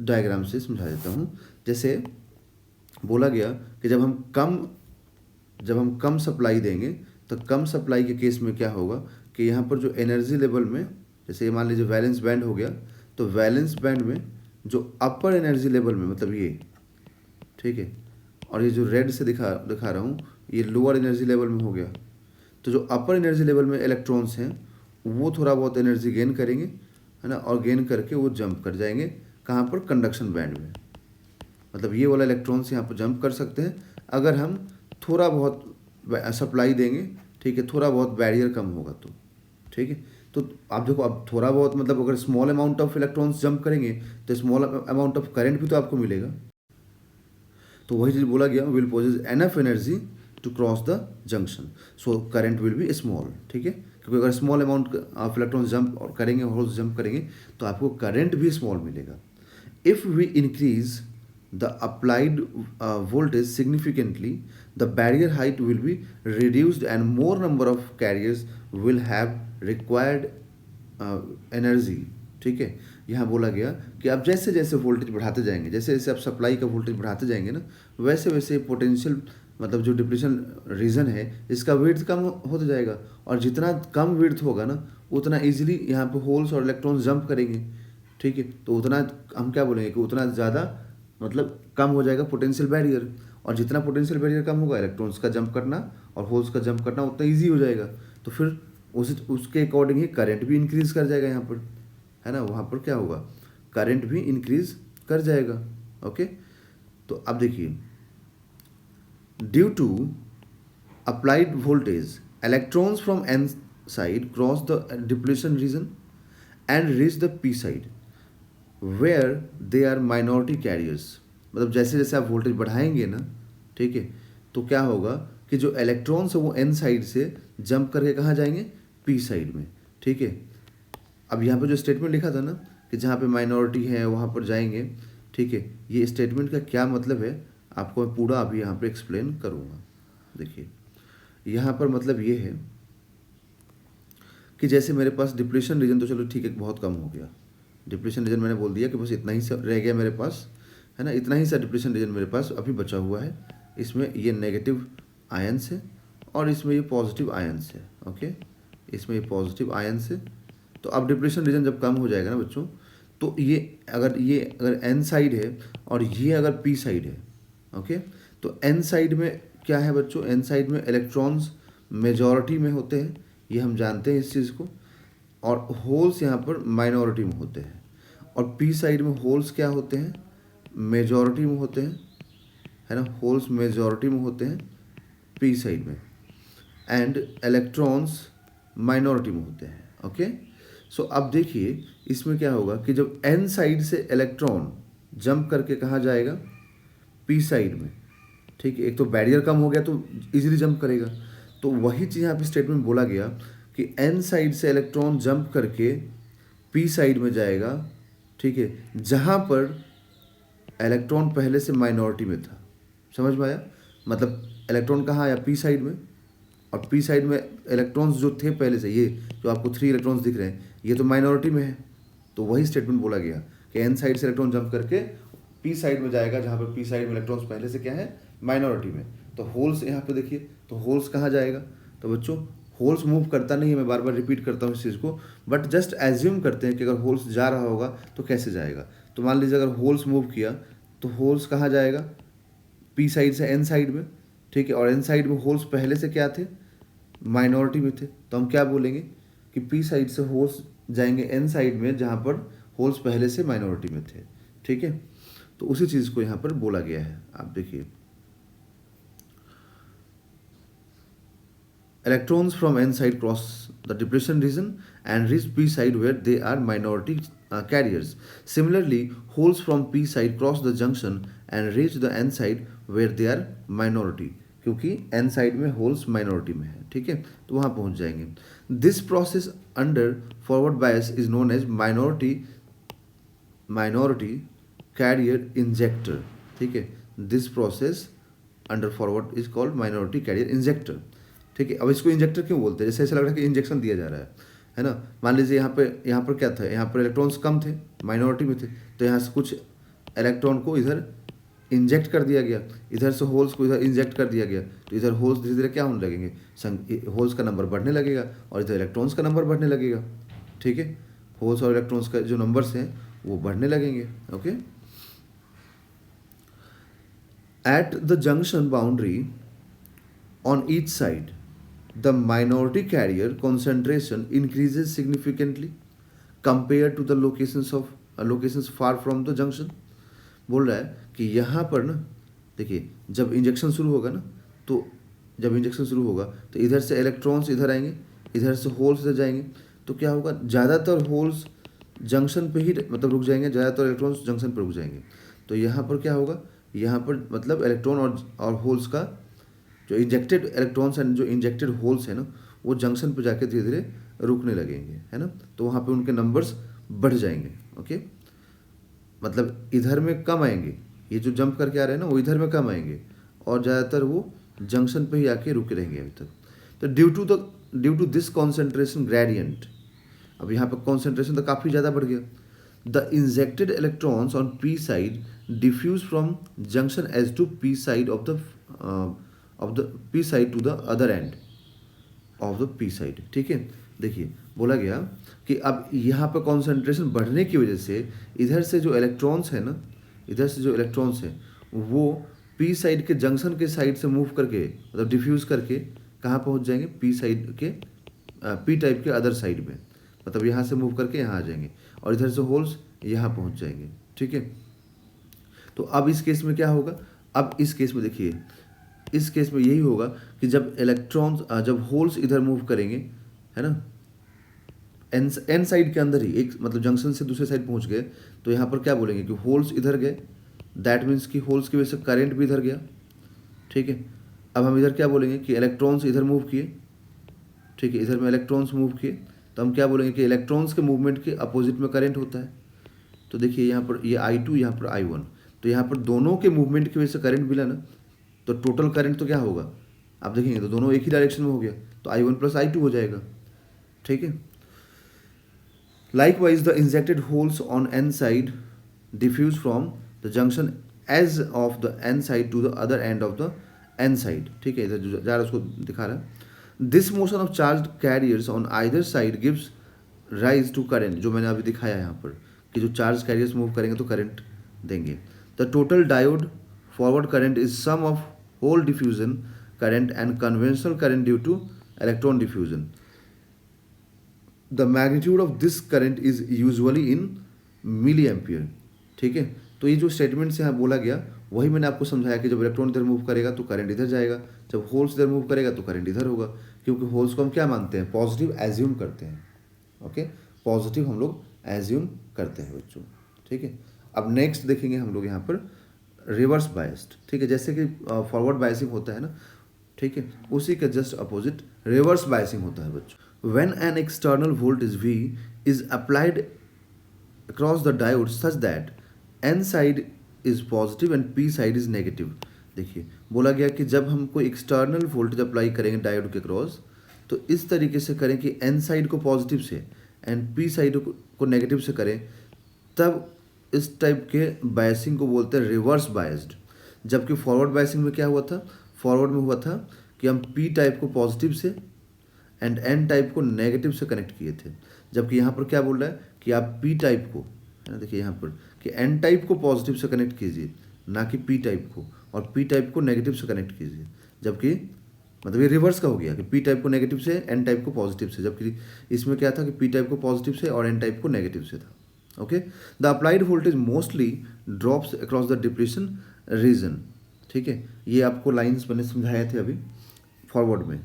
Speaker 1: डायग्राम से समझा देता हूँ। जैसे बोला गया कि जब हम कम सप्लाई देंगे तो कम सप्लाई के केस में क्या होगा कि यहाँ पर जो एनर्जी लेवल में, जैसे मान लीजिए वैलेंस बैंड हो गया, तो वैलेंस बैंड में जो अपर एनर्जी लेवल में, मतलब ये, ठीक है, और ये जो रेड से दिखा रहा हूँ, ये लोअर एनर्जी लेवल में हो गया। तो जो अपर एनर्जी लेवल में इलेक्ट्रॉन्स हैं वो थोड़ा बहुत एनर्जी गेन करेंगे, है ना, और गेन करके वो जंप कर जाएंगे कहाँ पर, कंडक्शन बैंड में। मतलब ये वाला इलेक्ट्रॉन्स यहाँ पर जंप कर सकते हैं अगर हम थोड़ा बहुत सप्लाई देंगे, ठीक है, थोड़ा बहुत बैरियर कम होगा तो। ठीक है, तो आप देखो, अब थोड़ा बहुत मतलब अगर small amount of electrons jump करेंगे तो स्मॉल अमाउंट ऑफ करंट भी तो आपको मिलेगा। तो वही चीज़ बोला गया, will possess enough energy to cross the junction, so current will be small. ठीक है, क्योंकि अगर small amount of electrons jump और करेंगे, होल्स जंप करेंगे, तो आपको करंट भी स्मॉल मिलेगा। If we increase the applied voltage significantly, the barrier height will be reduced and more number of carriers will have required energy। ठीक है, यहाँ बोला गया कि आप जैसे जैसे वोल्टेज बढ़ाते जाएंगे, जैसे जैसे आप सप्लाई का वोल्टेज बढ़ाते जाएंगे ना, वैसे वैसे पोटेंशियल मतलब जो डिप्लीशन रीजन है इसका विड्थ कम होता जाएगा, और जितना कम विड्थ होगा ना उतना इजीली यहाँ पे होल्स और इलेक्ट्रॉन्स जंप करेंगे। ठीक है, तो उतना हम क्या बोलेंगे कि उतना ज़्यादा मतलब कम हो जाएगा पोटेंशियल बैरियर, और जितना पोटेंशियल बैरियर कम होगा इलेक्ट्रॉन्स का जंप करना और होल्स का जंप करना उतना ईजी हो जाएगा। तो फिर उसके अकॉर्डिंग ही करंट भी इंक्रीज कर जाएगा यहाँ पर, है ना, वहाँ पर क्या होगा, करंट भी इंक्रीज कर जाएगा। ओके, तो अब देखिए, due to applied voltage electrons from N side cross the depletion region and reach the P side where they are minority carriers. मतलब जैसे जैसे आप वोल्टेज बढ़ाएंगे ना, ठीक है, तो क्या होगा कि जो इलेक्ट्रॉन्स है वो एन साइड से जंप करके कहाँ जाएंगे, पी साइड में। ठीक है, अब यहाँ पे जो स्टेटमेंट लिखा था ना कि जहाँ पे माइनॉरिटी है वहाँ पर जाएंगे, ठीक है, ये स्टेटमेंट का क्या मतलब है आपको मैं पूरा अभी यहाँ पे एक्सप्लेन करूँगा। देखिए, यहाँ पर मतलब ये है कि जैसे मेरे पास डिप्लीशन रीजन तो चलो ठीक है बहुत कम हो गया, डिप्लीशन रीजन मैंने बोल दिया कि बस इतना ही सा रह गया मेरे पास, है ना, इतना ही सा डिप्लीशन रीजन मेरे पास अभी बचा हुआ है। इसमें ये नेगेटिव आयंस है और इसमें ये पॉजिटिव आयंस है। ओके, इसमें ये पॉजिटिव आयंस है। तो अब डिप्लीशन रीजन जब कम हो जाएगा ना बच्चों, तो ये अगर एन साइड है और ये अगर पी साइड है, ओके, तो एन साइड में क्या है बच्चों, एन साइड में इलेक्ट्रॉन्स मेजॉरिटी में होते हैं, ये हम जानते हैं इस चीज़ को, और होल्स यहाँ पर माइनॉरिटी में होते हैं। और पी साइड में होल्स क्या होते हैं, मेजॉरिटी में होते हैं, है ना, होल्स मेजॉरिटी में होते हैं पी साइड में, एंड इलेक्ट्रॉन्स माइनॉरिटी में होते हैं। ओके, सो अब देखिए इसमें क्या होगा कि जब एन साइड से इलेक्ट्रॉन जंप करके कहाँ जाएगा, पी साइड में। ठीक है, एक तो बैरियर कम हो गया तो इजीली जंप करेगा, तो वही चीज़ यहाँ पे स्टेटमेंट बोला गया कि एन साइड से इलेक्ट्रॉन जंप करके पी साइड में जाएगा। ठीक है, जहाँ पर इलेक्ट्रॉन पहले से माइनॉरिटी में था। समझ में आया, मतलब इलेक्ट्रॉन कहाँ आया, पी साइड में, और पी साइड में इलेक्ट्रॉन्स जो थे पहले से, ये जो आपको 3 इलेक्ट्रॉन्स दिख रहे हैं ये तो माइनॉरिटी में है। तो वही स्टेटमेंट बोला गया कि एन साइड से इलेक्ट्रॉन जंप करके पी साइड में जाएगा जहाँ पर पी साइड में इलेक्ट्रॉन्स पहले से क्या है, माइनॉरिटी में। तो होल्स यहाँ पे देखिए, तो होल्स कहाँ जाएगा, तो बच्चों होल्स मूव करता नहीं है, मैं बार बार रिपीट करता हूँ इस चीज़ को, बट जस्ट एज्यूम करते हैं कि अगर होल्स जा रहा होगा तो कैसे जाएगा। तो मान लीजिए अगर होल्स मूव किया तो होल्स कहाँ जाएगा, पी साइड से एन साइड में। ठीक है, और एन साइड में होल्स पहले से क्या थे, माइनॉरिटी में थे, तो हम क्या बोलेंगे कि पी साइड से होल्स जाएंगे एन साइड में जहाँ पर होल्स पहले से माइनॉरिटी में थे। ठीक है, तो उसी चीज़ को यहाँ पर बोला गया है। आप देखिए, electrons from n side cross the depletion region and reach p side where they are minority carriers. Similarly, holes from p side cross the junction and reach the n side where they are minority, क्योंकि n side में holes minority में है। ठीक है, तो वहाँ पहुँच जाएंगे। This process under forward bias is known as minority carrier injector. ठीक है, this process under forward is called minority carrier injector. ठीक ठीक है। अब इसको इंजेक्टर क्यों बोलते हैं, जैसे ऐसा लग रहा है कि इंजेक्शन दिया जा रहा है ना। मान लीजिए यहाँ पर क्या था, यहाँ पर इलेक्ट्रॉन्स कम थे, माइनॉरिटी में थे, तो यहाँ से कुछ इलेक्ट्रॉन को इधर इंजेक्ट कर दिया गया, इधर से होल्स को इधर इंजेक्ट कर दिया गया, तो इधर होल्स धीरे धीरे क्या होने लगेंगे, होल्स का नंबर बढ़ने लगेगा और इधर इलेक्ट्रॉन्स का नंबर बढ़ने लगेगा। ठीक है, होल्स और इलेक्ट्रॉन्स का जो नंबर्स हैं वो बढ़ने लगेंगे। Okay, at the junction boundary on each side the minority carrier concentration increases significantly compared to the locations far from the junction। बोल रहा है कि यहाँ पर ना देखिए, जब इंजेक्शन शुरू होगा ना, तो जब इंजेक्शन शुरू होगा तो इधर से इलेक्ट्रॉन्स इधर आएंगे, इधर से होल्स इधर जाएंगे, तो क्या होगा, ज़्यादातर होल्स जंक्शन पे ही मतलब रुक जाएंगे, ज़्यादातर इलेक्ट्रॉन्स जंक्शन पर रुक जाएंगे। तो यहाँ पर क्या होगा, यहाँ पर मतलब इलेक्ट्रॉन और होल्स का जो इंजेक्टेड इलेक्ट्रॉन्स एंड जो इंजेक्टेड होल्स है ना, वो जंक्शन पर जाके धीरे धीरे रुकने लगेंगे, है ना। तो वहाँ पे उनके नंबर्स बढ़ जाएंगे। ओके, मतलब इधर में कम आएंगे, ये जो जंप करके आ रहे हैं ना वो इधर में कम आएंगे और ज़्यादातर वो जंक्शन पे ही आके रुके रहेंगे अभी तक। तो due to this concentration gradient, अब यहाँ पर कॉन्सेंट्रेशन तो काफ़ी ज़्यादा बढ़ गया। The injected electrons on P side diffuse from junction edge to P side of the P side to the other end of the P side. ठीक है, देखिए बोला गया कि अब यहाँ पर कॉन्सेंट्रेशन बढ़ने की वजह से इधर से जो इलेक्ट्रॉन्स है ना, इधर से जो इलेक्ट्रॉन्स है वो पी साइड के जंक्शन के साइड से मूव करके मतलब डिफ्यूज़ करके कहाँ पहुँच जाएंगे, पी साइड के पी टाइप के अदर साइड में, मतलब यहाँ से मूव करके यहाँ आ जाएंगे और इधर से होल्स यहाँ पहुँच जाएंगे। ठीक है, तो अब इस केस में क्या होगा, अब इस केस में देखिए, इस केस में यही होगा कि जब इलेक्ट्रॉन्स जब होल्स इधर मूव करेंगे, है ना, एन साइड के अंदर ही एक मतलब जंक्शन से दूसरे साइड पहुंच गए, तो यहाँ पर क्या बोलेंगे कि होल्स इधर गए, दैट मीन्स कि होल्स की वजह से करंट भी इधर गया। ठीक है, अब हम इधर क्या बोलेंगे कि इलेक्ट्रॉन्स इधर मूव किए। ठीक है, इधर में इलेक्ट्रॉन्स मूव किए, तो हम क्या बोलेंगे कि इलेक्ट्रॉन्स के मूवमेंट के अपोजिट में करंट होता है। तो देखिए यहाँ पर ये I2, यहाँ पर I1, तो यहाँ पर दोनों के मूवमेंट की वजह से करंट मिला ना, तो टोटल करंट तो क्या होगा, आप देखेंगे तो दोनों एक ही डायरेक्शन में हो गया, तो I1 प्लस I2 हो जाएगा। ठीक है, likewise the injected holes on N side diffuse from the junction edge of the N side to the other end of the N side. ठीक है, इधर जो जा रहा है उसको दिखा रहा है। This motion of charge carriers on either side gives rise to current, जो मैंने अभी दिखाया यहाँ पर कि जो चार्ज कैरियर्स मूव करेंगे तो करंट देंगे। The total diode forward current is sum of hole diffusion current and conventional current due to electron diffusion. The magnitude of this current is usually in milliampere। ठीक है, तो ये जो statement से यहाँ बोला गया वही मैंने आपको समझाया कि जब इलेक्ट्रॉन इधर मूव करेगा तो करंट इधर जाएगा, जब होल्स इधर मूव करेगा तो करंट इधर होगा, क्योंकि होल्स को हम क्या मानते हैं, पॉजिटिव एज्यूम करते हैं। ओके, पॉजिटिव हम लोग एज्यूम करते हैं बच्चों। ठीक है, अब नेक्स्ट देखेंगे हम लोग यहाँ पर रिवर्स बायस्ड। ठीक है, जैसे कि फॉरवर्ड बायसिंग होता है ना, ठीक है, उसी के जस्ट अपोजिट रिवर्स बायसिंग होता है बच्चों। When an external voltage V is applied across the diode such that N side is positive and P side is negative. देखिए बोला गया कि जब हम कोई एक्सटर्नल वोल्टेज अप्लाई करेंगे डायोड के क्रॉस, तो इस तरीके से करें कि N साइड को पॉजिटिव से एंड P साइड को नेगेटिव से करें, तब इस टाइप के बायसिंग को बोलते हैं रिवर्स बायस्ड। जबकि फॉरवर्ड बायसिंग में क्या हुआ था, फॉरवर्ड में हुआ था कि हम पी टाइप को पॉजिटिव से एंड एन टाइप को नेगेटिव से कनेक्ट किए थे। जबकि यहाँ पर क्या बोल रहा है कि आप पी टाइप को, है ना, देखिए यहाँ पर कि एन टाइप को पॉजिटिव से कनेक्ट कीजिए, ना कि पी टाइप को, और पी टाइप को नेगेटिव से कनेक्ट कीजिए। जबकि मतलब ये रिवर्स का हो गया कि पी टाइप को नेगेटिव से, एन टाइप को पॉजिटिव से, जबकि इसमें क्या था कि पी टाइप को पॉजिटिव से और एन टाइप को नेगेटिव से था। Okay, the applied voltage mostly drops across the depression region. ठीक है, ये आपको लाइंस मैंने समझाए थे अभी फॉरवर्ड में,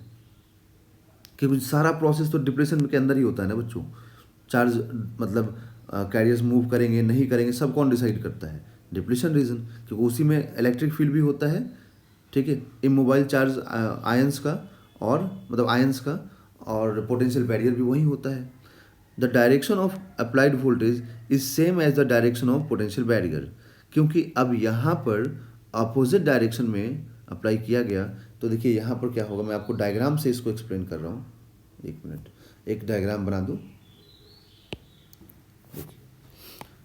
Speaker 1: क्योंकि सारा प्रोसेस तो डिप्रेशन के अंदर ही होता है ना बच्चों। चार्ज मतलब कैरियर्स मूव करेंगे नहीं करेंगे सब कौन डिसाइड करता है, डिप्रेशन रीजन, क्योंकि उसी में इलेक्ट्रिक फील्ड भी होता है। ठीक है, इमोबाइल चार्ज आयंस का और मतलब आयंस का और पोटेंशियल बैरियर भी वही होता है। The direction of applied voltage is same as the direction of potential barrier, क्योंकि अब यहाँ पर अपोजिट डायरेक्शन में अप्लाई किया गया, तो देखिए यहाँ पर क्या होगा, मैं आपको डायग्राम से इसको एक्सप्लेन कर रहा हूँ। एक मिनट, एक डायग्राम बना दूँ। देखिए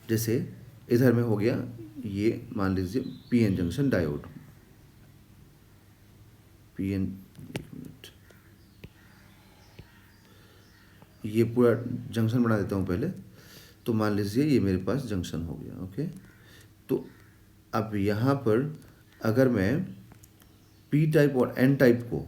Speaker 1: जैसे इधर में हो गया ये, मान लीजिए पीएन जंक्शन डायोड, पीएन, एक मिनट, ये पूरा जंक्शन बना देता हूँ पहले। तो मान लीजिए ये मेरे पास जंक्शन हो गया, ओके। तो अब यहाँ पर अगर मैं पी टाइप और एन टाइप को,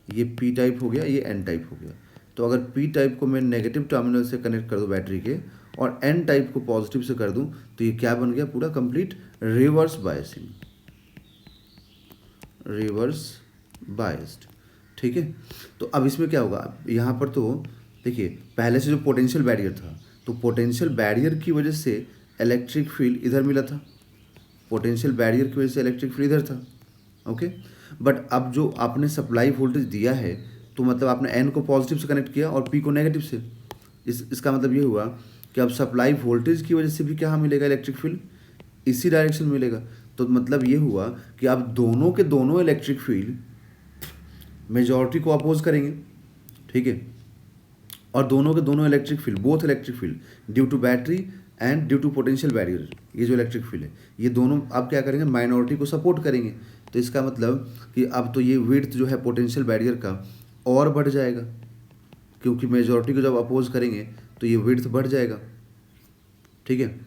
Speaker 1: ये पी टाइप हो गया, ये एन टाइप हो गया, तो अगर पी टाइप को मैं नेगेटिव टर्मिनल से कनेक्ट कर दूँ बैटरी के, और एन टाइप को पॉजिटिव से कर दूँ, तो ये क्या बन गया, पूरा complete reverse biasing, reverse biased, ठीक है। तो अब इसमें क्या होगा, यहाँ पर तो देखिए पहले से जो पोटेंशियल बैरियर था, तो पोटेंशियल बैरियर की वजह से इलेक्ट्रिक फील्ड इधर मिला था, पोटेंशियल बैरियर की वजह से इलेक्ट्रिक फील्ड इधर था, ओके। बट अब जो आपने सप्लाई वोल्टेज दिया है, तो मतलब आपने एन को पॉजिटिव से कनेक्ट किया और पी को नेगेटिव से, इसका मतलब ये हुआ कि अब सप्लाई वोल्टेज की वजह से भी क्या मिलेगा, इलेक्ट्रिक फील्ड इसी डायरेक्शन में मिलेगा। तो मतलब ये हुआ कि अब दोनों के दोनों इलेक्ट्रिक फील्ड मेजॉरिटी को अपोज करेंगे, ठीक है, और दोनों के दोनों electric field, both electric field due to battery and due to potential barrier, ये जो इलेक्ट्रिक फील्ड है, ये दोनों अब क्या करेंगे, माइनॉरिटी को सपोर्ट करेंगे। तो इसका मतलब कि अब तो ये विड्थ जो है पोटेंशियल बैरियर का और बढ़ जाएगा, क्योंकि मेजॉरिटी को जब अपोज करेंगे तो ये विड्थ बढ़ जाएगा, ठीक है।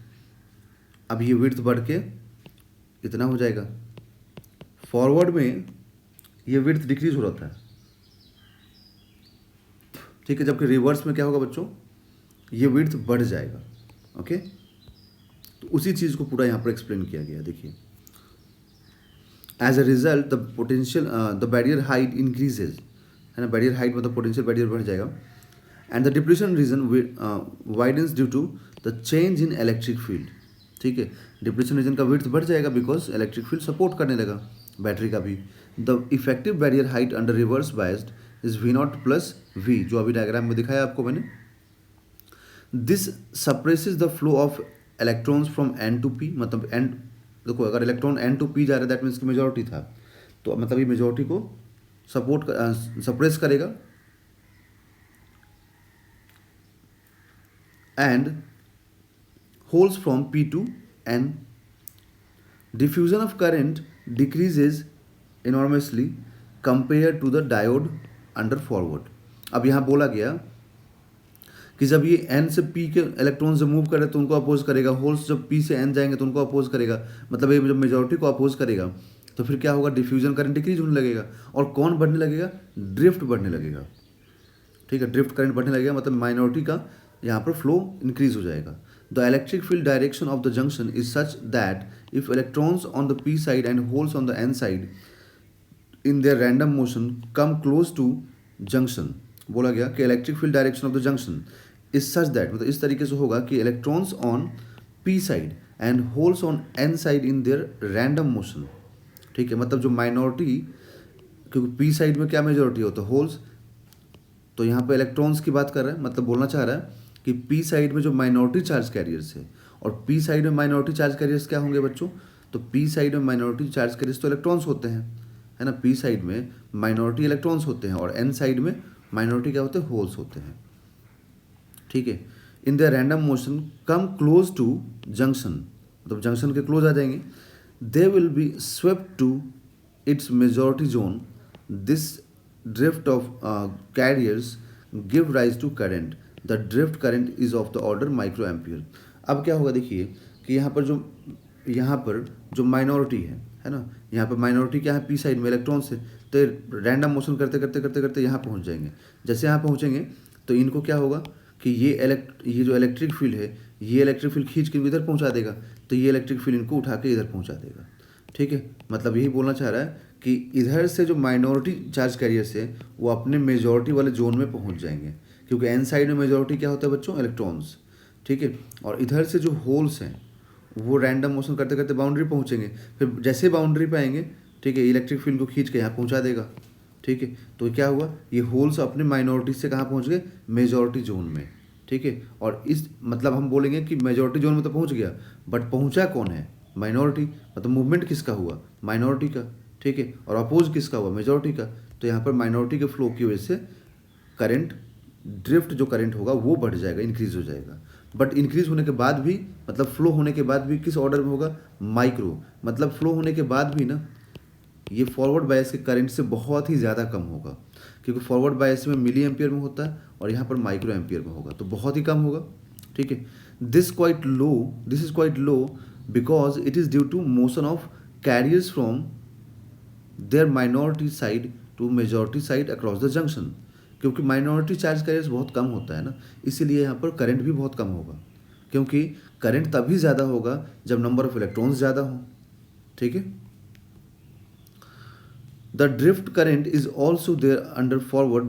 Speaker 1: अब ये विड्थ बढ़ के इतना हो जाएगा, फॉरवर्ड में ये विड्थ डिक्रीज हो रहा है, ठीक है, जबकि रिवर्स में क्या होगा बच्चों, ये विड्थ बढ़ जाएगा, ओके। तो उसी चीज़ को पूरा यहाँ पर एक्सप्लेन किया गया। देखिए as a result the potential the barrier height increases, है ना, बैरियर हाइट मतलब पोटेंशियल बैरियर बढ़ जाएगा, and the depression region widens due to the change in electric field, ठीक है, डिप्रेशन रीजन का विड्थ बढ़ जाएगा बिकॉज इलेक्ट्रिक फील्ड सपोर्ट करने लगा बैटरी का भी। The effective barrier height under reverse biased is V naught plus V, जो अभी डायग्राम में दिखाया आपको मैंने। This suppresses the flow of electrons from N to P, मतलब एन, देखो अगर इलेक्ट्रॉन एन टू पी जा रहा है दैट मीन्स की मेजॉरिटी था, तो मतलब ये मेजॉरिटी को सप्रेस करेगा, and holes from P to N, diffusion of current decreases enormously compare to the diode under forward. अब यहाँ बोला गया कि जब ये एन से पी के इलेक्ट्रॉन से मूव करे तो उनको अपोज करेगा, होल्स जब पी से एन जाएंगे तो उनको अपोज करेगा, मतलब ये जब मेजॉरिटी को अपोज करेगा तो फिर क्या होगा, डिफ्यूजन करंट डिक्रीज होने लगेगा, और कौन बढ़ने लगेगा, ड्रिफ्ट बढ़ने लगेगा, ठीक है, ड्रिफ्ट करंट बढ़ने लगेगा, मतलब माइनॉरिटी का यहाँ पर फ्लो इंक्रीज हो जाएगा। The electric field direction of the junction is such that if electrons on the P side and holes on the N side in their random motion come close to junction, बोला गया कि electric field direction of the junction is such that, मतलब इस तरीके से होगा कि electrons on P side and holes on N side in their random motion, ठीक है, मतलब जो माइनॉरिटी, क्योंकि पी साइड में क्या मेजॉरिटी होता है, होल्स, तो यहाँ पे इलेक्ट्रॉन्स की बात कर रहा है, मतलब बोलना चाह रहा है कि पी साइड में जो माइनॉरिटी चार्ज कैरियर्स है, और पी साइड में माइनॉरिटी चार्ज कैरियर्स क्या होंगे बच्चों, तो पी साइड में माइनॉरिटी चार्ज कैरियर्स तो इलेक्ट्रॉन्स होते हैं, है ना, पी साइड में माइनॉरिटी इलेक्ट्रॉन्स होते हैं, और एन साइड में माइनॉरिटी क्या होते हैं, होल्स होते हैं, ठीक है। In the random motion come close to junction, मतलब जंक्शन के क्लोज आ जाएंगे, they will be swept to its majority zone, this drift of carriers give rise to current, the drift current is of the order micro ampere. अब क्या होगा देखिए कि यहाँ पर जो माइनॉरिटी है ना, यहाँ पर माइनॉरिटी क्या है, पी साइड में इलेक्ट्रॉन्स है, तो रैंडम मोशन करते करते करते करते यहाँ पहुँच जाएंगे। जैसे यहाँ पहुँचेंगे तो इनको क्या होगा कि ये जो इलेक्ट्रिक फील्ड है, ये इलेक्ट्रिक फील्ड खींच के इधर पहुँचा देगा, तो ये इलेक्ट्रिक फील्ड इनको उठा के इधर पहुँचा देगा, ठीक है। मतलब यही बोलना चाह रहा है कि इधर से जो माइनॉरिटी चार्ज कैरियर्स है वो अपने मेजॉरिटी वाले जोन में पहुँच जाएंगे, क्योंकि एन साइड में मेजॉरिटी क्या होता है बच्चों, इलेक्ट्रॉन्स, ठीक है, और इधर से जो होल्स हैं वो रैंडम मोशन करते करते बाउंड्री पहुँचेंगे, फिर जैसे बाउंड्री पे आएंगे, ठीक है, इलेक्ट्रिक फील्ड को खींच के यहाँ पहुँचा देगा, ठीक है। तो क्या हुआ, ये होल्स अपने माइनॉरिटी से कहाँ पहुँच गए, मेजॉरिटी जोन में, ठीक है। और इस मतलब हम बोलेंगे कि मेजॉरिटी जोन में तो पहुँच गया, बट पहुँचा कौन है, माइनॉरिटी, मतलब मूवमेंट किसका हुआ, माइनॉरिटी का, ठीक है, और अपोज किसका हुआ, मेजॉरिटी का। तो यहाँ पर माइनॉरिटी के फ्लो की वजह से करंट, ड्रिफ्ट जो करंट होगा वो बढ़ जाएगा, इंक्रीज हो जाएगा। बट इंक्रीज होने के बाद भी, मतलब फ्लो होने के बाद भी किस ऑर्डर में होगा, माइक्रो। मतलब फ्लो होने के बाद भी ना ये फॉरवर्ड बायस के करंट से बहुत ही ज़्यादा कम होगा, क्योंकि फॉरवर्ड बायस में मिली एम्पियर में होता है और यहाँ पर माइक्रो एम्पियर में होगा, तो बहुत ही कम होगा। ठीक है, this is quite low because it is due to motion of carriers from their minority side to majority side across the junction. क्योंकि माइनॉरिटी चार्ज कैरियर्स बहुत कम होता है ना, इसीलिए यहाँ पर करंट भी बहुत कम होगा, क्योंकि करंट तभी ज़्यादा होगा जब नंबर ऑफ इलेक्ट्रॉन्स ज़्यादा हों। ठीक है, the drift current is also there under forward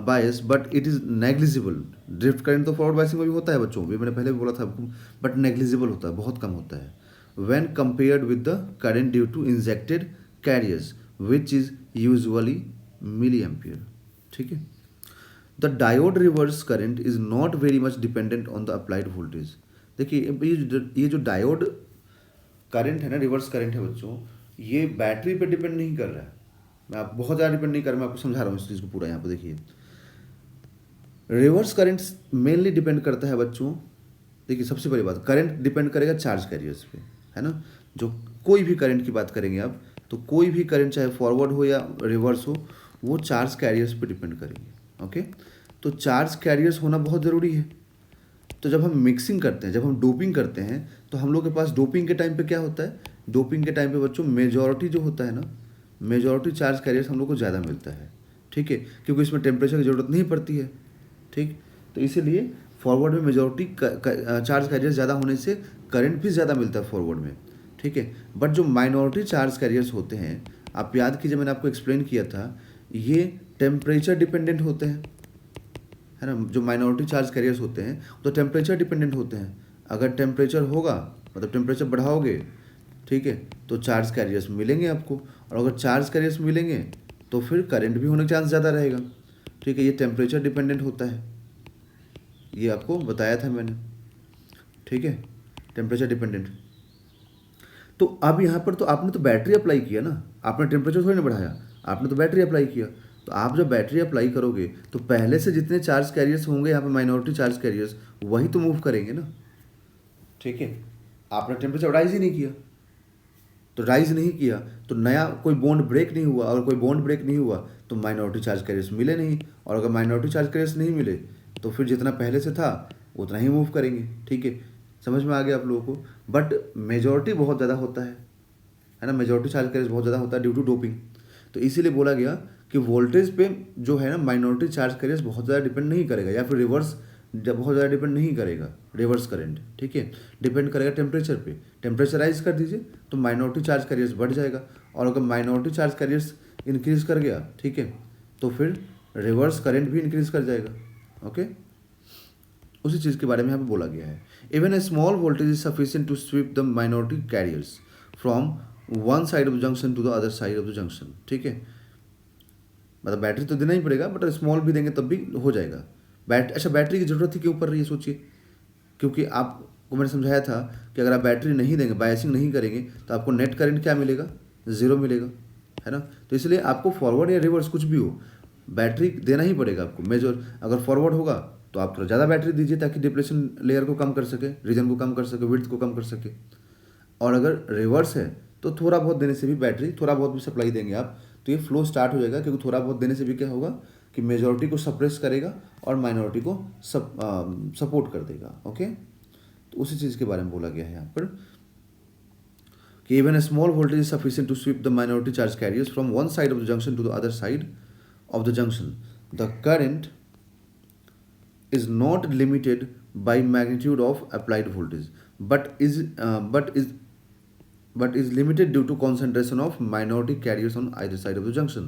Speaker 1: bias but it is negligible. Drift current तो फॉरवर्ड बायसिंग में भी होता है बच्चों, भी मैंने पहले भी बोला था आपको, बट नेग्लिजिबल होता है, बहुत कम होता है when compared with the current due to injected carriers which is usually milliampere. ठीक है, the diode reverse current is not very much dependent on the applied voltage. देखिए ये जो डायोड करंट है ना, रिवर्स करंट है बच्चों, ये बैटरी पे डिपेंड नहीं कर रहा है। मैं आप बहुत ज़्यादा डिपेंड नहीं कर रहा, मैं आपको समझा रहा हूँ इस चीज़ को पूरा। यहाँ पे देखिए, रिवर्स करंट मेनली डिपेंड करता है बच्चों। देखिए सबसे पहली बात, करंट डिपेंड करेगा चार्ज कैरियर्स पे, है ना। जो कोई भी करंट की बात करेंगे आप, तो कोई भी करंट चाहे फॉरवर्ड हो या रिवर्स हो, वो चार्ज कैरियर्स पे डिपेंड करेंगे। ओके, तो चार्ज कैरियर्स होना बहुत ज़रूरी है। तो जब हम मिक्सिंग करते हैं, जब हम डोपिंग करते हैं, तो हम लोग के पास डोपिंग के टाइम पे क्या होता है, डोपिंग के टाइम पे बच्चों मेजॉरिटी जो होता है ना, मेजॉरिटी चार्ज कैरियर्स हम लोग को ज़्यादा मिलता है। ठीक है, क्योंकि इसमें टेम्परेचर की ज़रूरत नहीं पड़ती है। ठीक, तो इसीलिए फॉरवर्ड में मेजॉरिटी चार्ज कैरियर्स ज़्यादा होने से करंट भी ज़्यादा मिलता है फॉरवर्ड में। ठीक है, बट जो माइनॉरिटी चार्ज कैरियर्स होते हैं, आप याद कीजिए मैंने आपको एक्सप्लेन किया था, ये टेम्परेचर डिपेंडेंट होते हैं, है ना। जो माइनॉरिटी चार्ज कैरियर्स होते हैं तो टेम्परेचर डिपेंडेंट होते हैं। अगर टेम्परेचर होगा, मतलब टेम्परेचर बढ़ाओगे, ठीक है, तो चार्ज कैरियर्स मिलेंगे आपको, और अगर चार्ज कैरियर्स मिलेंगे तो फिर करंट भी होने का चांस ज़्यादा रहेगा। ठीक है, ये टेम्परेचर डिपेंडेंट होता है, ये आपको बताया था मैंने। ठीक है, टेम्परेचर डिपेंडेंट। तो अब यहाँ पर तो आपने तो बैटरी अप्लाई किया ना, आपने टेम्परेचर थोड़ी ना बढ़ाया, आपने तो बैटरी अप्लाई किया। तो आप जब बैटरी अप्लाई करोगे तो पहले से जितने चार्ज कैरियर्स होंगे यहाँ पे माइनॉरिटी चार्ज कैरियर्स, वही तो मूव करेंगे ना। ठीक है, आपने टेम्परेचर राइज ही नहीं किया, तो राइज नहीं किया तो नया कोई बॉन्ड ब्रेक नहीं हुआ, और कोई बॉन्ड ब्रेक नहीं हुआ तो माइनॉरिटी चार्ज कैरियर्स मिले नहीं, और अगर माइनॉरिटी चार्ज कैरियर्स नहीं मिले तो फिर जितना पहले से था उतना ही मूव करेंगे। ठीक है, समझ में आ गया आप लोगों को। बट मेजॉरिटी बहुत ज़्यादा होता है ना, मेजॉरिटी चार्ज कैरियर्स बहुत ज़्यादा होता है ड्यू टू डोपिंग। तो इसीलिए बोला गया कि वोल्टेज पे जो है ना माइनॉरिटी चार्ज कैरियर्स बहुत ज़्यादा डिपेंड नहीं करेगा, या फिर रिवर्स जब बहुत ज़्यादा डिपेंड नहीं करेगा रिवर्स करंट। ठीक है, डिपेंड करेगा टेम्परेचर पे। टेम्परेचर राइज कर दीजिए तो माइनॉरिटी चार्ज कैरियर्स बढ़ जाएगा, और अगर माइनॉरिटी चार्ज कैरियर्स इंक्रीज कर गया, ठीक है, तो फिर रिवर्स करंट भी इंक्रीज कर जाएगा। ओके, उसी चीज़ के बारे में यहाँ पे बोला गया है। Even a small voltage is sufficient to sweep the minority carriers from one side of the junction to the other side of the junction. ठीक है, मतलब बैटरी तो देना ही पड़ेगा, बट स्मॉल भी देंगे तब भी हो जाएगा। अच्छा, बैटरी की ज़रूरत ही क्यों पड़ रही है सोचिए, क्योंकि आपको मैंने समझाया था कि अगर आप बैटरी नहीं देंगे, बायसिंग नहीं करेंगे, तो आपको नेट करंट क्या मिलेगा, ज़ीरो मिलेगा, है ना। तो इसलिए आपको फॉरवर्ड या रिवर्स कुछ भी हो, बैटरी देना ही पड़ेगा आपको। मेजर अगर फॉरवर्ड होगा तो आप थोड़ा ज़्यादा बैटरी दीजिए ताकि डिप्लेशन लेयर को कम कर सके, रीजन को कम कर सके, विड्थ को कम कर सके। और अगर रिवर्स है तो थोड़ा बहुत देने से भी, बैटरी थोड़ा बहुत भी सप्लाई देंगे आप, तो ये फ्लो स्टार्ट हो जाएगा, क्योंकि थोड़ा बहुत देने से भी क्या होगा कि मेजॉरिटी को सप्रेस करेगा और माइनॉरिटी को सपोर्ट कर देगा। ओके, तो उसी चीज़ के बारे में बोला गया है यहाँ पर कि even a small voltage is sufficient to sweep the minority charge carriers from one side of the junction to the other side of the junction. The current is not limited by magnitude of applied voltage but is limited due to concentration of minority carriers on either side of the junction।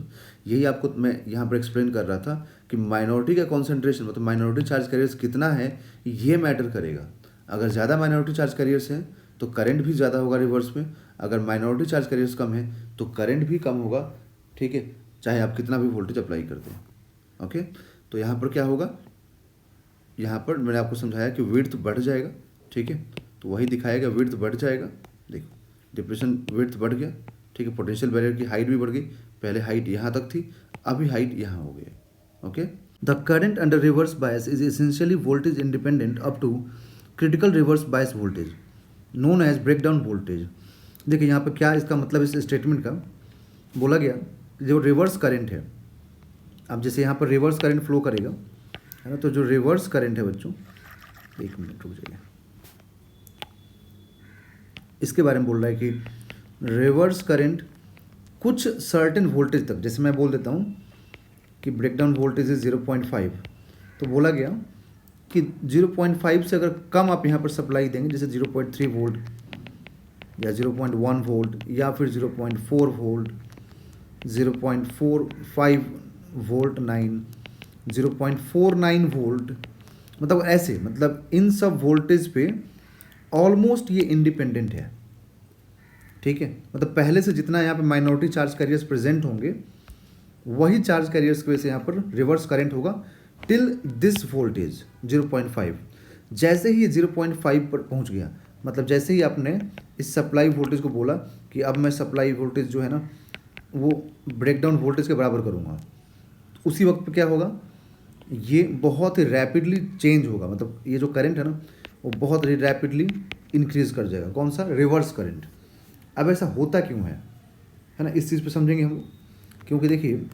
Speaker 1: यही आपको मैं यहाँ पर explain कर रहा था कि minority का कॉन्सेंट्रेशन, मतलब माइनॉरिटी चार्ज कैरियर्स कितना है ये मैटर करेगा। अगर ज़्यादा माइनॉरिटी चार्ज कैरियर्स हैं तो करंट भी ज़्यादा होगा रिवर्स में, अगर माइनॉरिटी चार्ज कैरियर्स कम है तो करंट भी कम होगा। ठीक है, चाहे आप कितना भी वोल्टेज अप्लाई कर दें। ओके, तो यहाँ पर क्या होगा, यहाँ पर मैंने आपको समझाया कि विड्थ बढ़ जाएगा। ठीक है, तो वही दिखाएगा, विड्थ बढ़ जाएगा। देखो डिप्रेशन विड्थ बढ़ गया, ठीक है, पोटेंशियल बैरियर की हाइट भी बढ़ गई, पहले हाइट यहाँ तक थी, अभी हाइट यहाँ हो गई। Okay, the current under reverse bias is essentially voltage independent up to critical reverse bias voltage known as breakdown voltage. देखिए यहाँ पर क्या इसका मतलब इस स्टेटमेंट का बोला गया, जो रिवर्स करंट है, अब जैसे यहाँ पर रिवर्स करंट फ्लो करेगा, है ना, तो जो रिवर्स करंट है बच्चों, एक मिनट रुक जाइए, इसके बारे में बोल रहा है कि रिवर्स करंट कुछ सर्टेन वोल्टेज तक, जैसे मैं बोल देता हूँ कि ब्रेकडाउन वोल्टेज इज 0.5, तो बोला गया कि 0.5 से अगर कम आप यहाँ पर सप्लाई देंगे, जैसे 0.3 वोल्ट या 0.1 वोल्ट या फिर 0.4 वोल्ट, 0.45 वोल्ट 0.49 वोल्ट, मतलब ऐसे, मतलब इन सब वोल्टेज पे ऑलमोस्ट ये इंडिपेंडेंट है। ठीक है, मतलब पहले से जितना यहाँ पे माइनॉरिटी चार्ज कैरियर्स प्रेजेंट होंगे, वही चार्ज कैरियर्स की वजह से यहाँ पर रिवर्स करंट होगा टिल दिस वोल्टेज 0.5। जैसे ही 0.5 पर पहुँच गया, मतलब जैसे ही आपने इस सप्लाई वोल्टेज को बोला कि अब मैं सप्लाई वोल्टेज जो है ना वो ब्रेकडाउन वोल्टेज के बराबर करूँगा, उसी वक्त पे क्या होगा, ये बहुत ही रैपिडली चेंज होगा, मतलब ये जो करंट है ना वो बहुत ही रैपिडली इंक्रीज कर जाएगा। कौन सा? Reverse current. अब ऐसा होता क्यों है ना, इस चीज़ पे समझेंगे हम, क्योंकि देखिए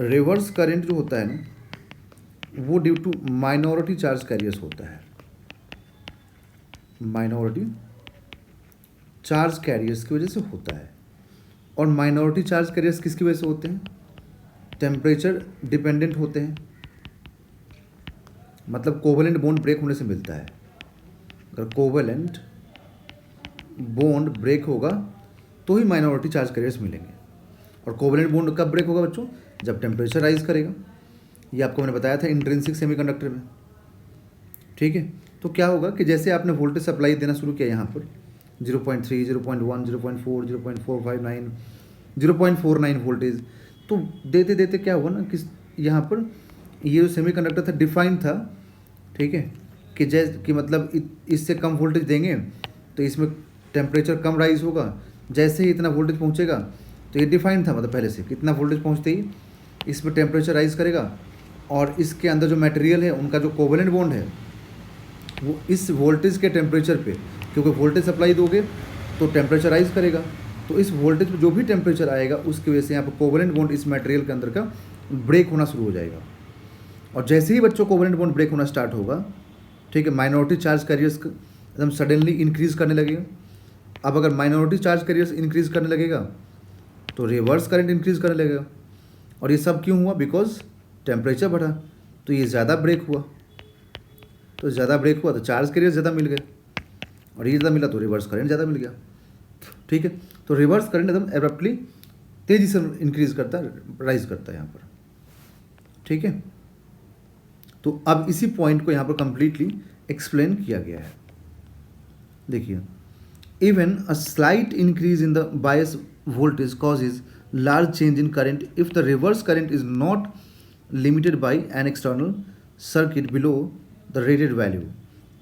Speaker 1: रिवर्स करंट जो होता है ना वो due to minority charge carriers होता है, माइनॉरिटी चार्ज कैरियर्स की वजह से होता है। और माइनॉरिटी चार्ज कैरियर्स किसकी वजह से होते हैं? टेम्परेचर डिपेंडेंट होते हैं, मतलब कोवेलेंट बॉन्ड ब्रेक होने से मिलता है। अगर कोवेलेंट बॉन्ड ब्रेक होगा तो ही माइनॉरिटी चार्ज कैरियर्स मिलेंगे। और कोवेलेंट बॉन्ड कब ब्रेक होगा बच्चों? जब टेम्परेचर राइज करेगा। ये आपको मैंने बताया था इंट्रिंसिक सेमीकंडक्टर में। ठीक है, तो क्या होगा कि जैसे आपने वोल्टेज सप्लाई देना शुरू किया यहाँ पर 0.3, 0.1, 0.4, 0.459, 0.49 वोल्टेज, तो देते देते क्या हुआ ना कि यहाँ पर ये जो सेमीकंडक्टर था डिफाइन था, ठीक है, कि जैसे कि मतलब इससे कम वोल्टेज देंगे तो इसमें टेम्परेचर कम राइज होगा, जैसे ही इतना वोल्टेज पहुँचेगा तो ये डिफाइन था, मतलब पहले से कितना वोल्टेज पहुँचते ही इसमें टेम्परेचर राइज करेगा और इसके अंदर जो मटेरियल है उनका जो कोवेलेंट बॉन्ड है वो इस वोल्टेज के टेम्परेचर पे, क्योंकि वोल्टेज सप्लाई दोगे तो टेम्परेचर राइज करेगा, तो इस वोल्टेज पे जो भी टेम्परेचर आएगा उसकी वजह से यहाँ पर कोवेलेंट बॉन्ड इस मटेरियल के अंदर का ब्रेक होना शुरू हो जाएगा। और जैसे ही बच्चों कोवेलेंट बॉन्ड ब्रेक होना स्टार्ट होगा, ठीक है, माइनॉरिटी चार्ज कैरियर्स एकदम सडनली इंक्रीज करने लगेगा। अब अगर माइनॉरिटी चार्ज कैरियर्स इंक्रीज करने लगेगा तो रिवर्स करंट इंक्रीज करने लगेगा। और ये सब क्यों हुआ? बिकॉज टेम्परेचर बढ़ा, तो ये ज़्यादा ब्रेक हुआ, तो ज़्यादा ब्रेक हुआ तो चार्ज कैरियर ज़्यादा मिल गए, और ये ज़्यादा मिला तो रिवर्स करंट ज़्यादा मिल गया। ठीक है, तो रिवर्स करंट एकदम एब्रप्टली तेज़ी से इंक्रीज करता है, राइज करता है यहाँ पर। ठीक है, तो अब इसी पॉइंट को यहाँ पर कंप्लीटली एक्सप्लेन किया गया है। देखिए, even a slight increase in the bias voltage causes large change in current if the reverse current is not limited by an external circuit below the rated value।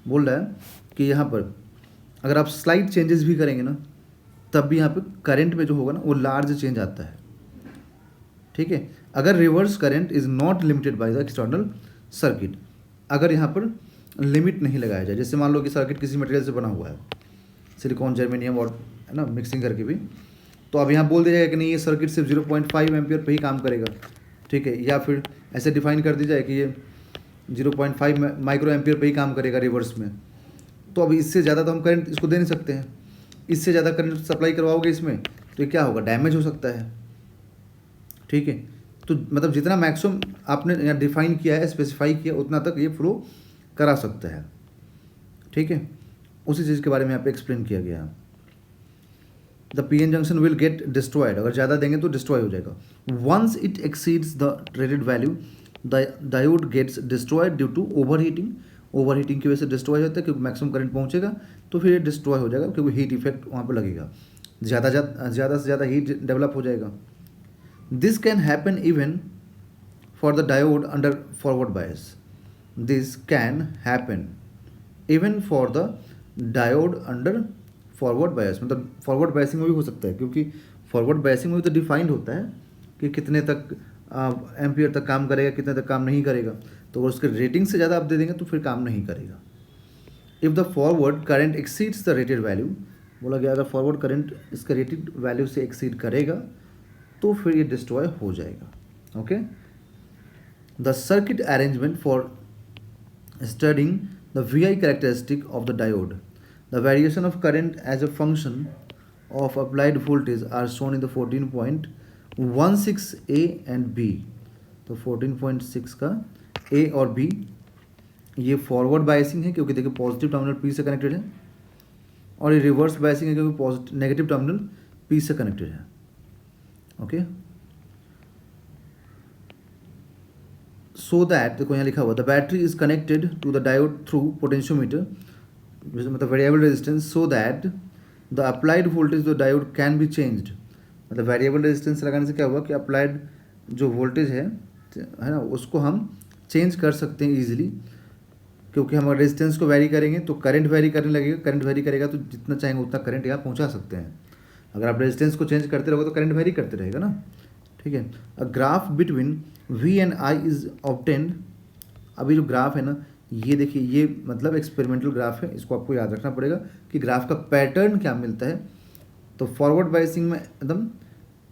Speaker 1: बोल रहा है कि यहाँ पर अगर आप स्लाइट चेंजेस भी करेंगे ना तब भी यहाँ पे करंट में जो होगा ना वो लार्ज चेंज आता है। ठीक है, अगर reverse current is not limited by the external circuit, अगर यहाँ पर लिमिट नहीं लगाया जाए, जैसे मान लो कि सर्किट किसी मटेरियल से बना हुआ है, सिलिकॉन, जर्मेनियम और है ना मिक्सिंग करके भी, तो अब यहाँ बोल दिया जाएगा कि नहीं ये सर्किट सिर्फ 0.5 एम्पियर पे ही काम करेगा। ठीक है, या फिर ऐसे डिफाइन कर दी जाए कि ये 0.5 माइक्रो एम्पियर पे ही काम करेगा रिवर्स में, तो अब इससे ज़्यादा तो हम करंट इसको दे नहीं सकते हैं। इससे ज़्यादा करंट सप्लाई करवाओगे इसमें तो ये क्या होगा? डैमेज हो सकता है। ठीक है, तो मतलब जितना मैक्सिमम आपने यहाँ डिफाइन किया है, स्पेसिफाई किया, उतना तक ये फ्लो करा सकता है। ठीक है, उसी चीज़ के बारे में यहाँ पे एक्सप्लेन किया गया है। The P N junction will get destroyed, अगर ज़्यादा देंगे तो डिस्ट्रॉय हो जाएगा। Once it exceeds the rated value the diode gets destroyed due to over heating, over heating की वजह से डिस्ट्रॉय होता है, क्योंकि मैक्सिमम करंट पहुंचेगा तो फिर ये डिस्ट्रॉय हो जाएगा, क्योंकि हीट इफेक्ट वहाँ पर लगेगा, ज़्यादा से ज़्यादा हीट डेवलप हो जाएगा। This can happen even for the diode under forward bias, this can happen even for the diode under forward बायस, मतलब फॉरवर्ड बायसिंग में भी हो सकता है, क्योंकि फॉरवर्ड बायसिंग में भी तो डिफाइंड होता है कि कितने तक एम्पियर तक काम करेगा, कितने तक काम नहीं करेगा। तो अगर उसके रेटिंग से ज़्यादा आप दे देंगे तो फिर काम नहीं करेगा। If the forward current exceeds the rated value, बोला गया अगर फॉरवर्ड करंट इसका रेटेड वैल्यू से एक्सीड करेगा तो फिर ये डिस्ट्रॉय हो जाएगा। Okay, the circuit arrangement for studying the VI characteristic of the diode. The variation of current as a function of applied voltage are shown in the 14.16 A and B. तो 14.6 का A और B ये forward biasing है, क्योंकि देखिए positive terminal P से connected है, और ये रिवर्स बायसिंग है क्योंकि पॉजिटिव नेगेटिव टर्मिनल P से कनेक्टेड है। ओके, सो दैट, देखो यहाँ लिखा हुआ the battery is connected to the diode through potentiometer, मतलब variable resistance, so that the applied voltage the diode can be changed. मतलब वेरिएबल रेजिस्टेंस लगाने से क्या हुआ कि अप्लाइड जो वोल्टेज है ना, उसको हम चेंज कर सकते हैं ईजिली, क्योंकि हम रेजिस्टेंस को वैरी करेंगे तो करंट वैरी करने लगेगा, करंट वैरी करेगा तो जितना चाहेंगे उतना करंट यहाँ पहुँचा सकते हैं। अगर आप रेजिस्टेंस को चेंज करते रहोगे तो करंट वैरी करते रहेगा ना। ठीक है, a graph between V and I is obtained. अभी जो ग्राफ है ना, ये देखिए, ये मतलब एक्सपेरिमेंटल ग्राफ है, इसको आपको याद रखना पड़ेगा कि ग्राफ का पैटर्न क्या मिलता है। तो फॉरवर्ड बायसिंग में एकदम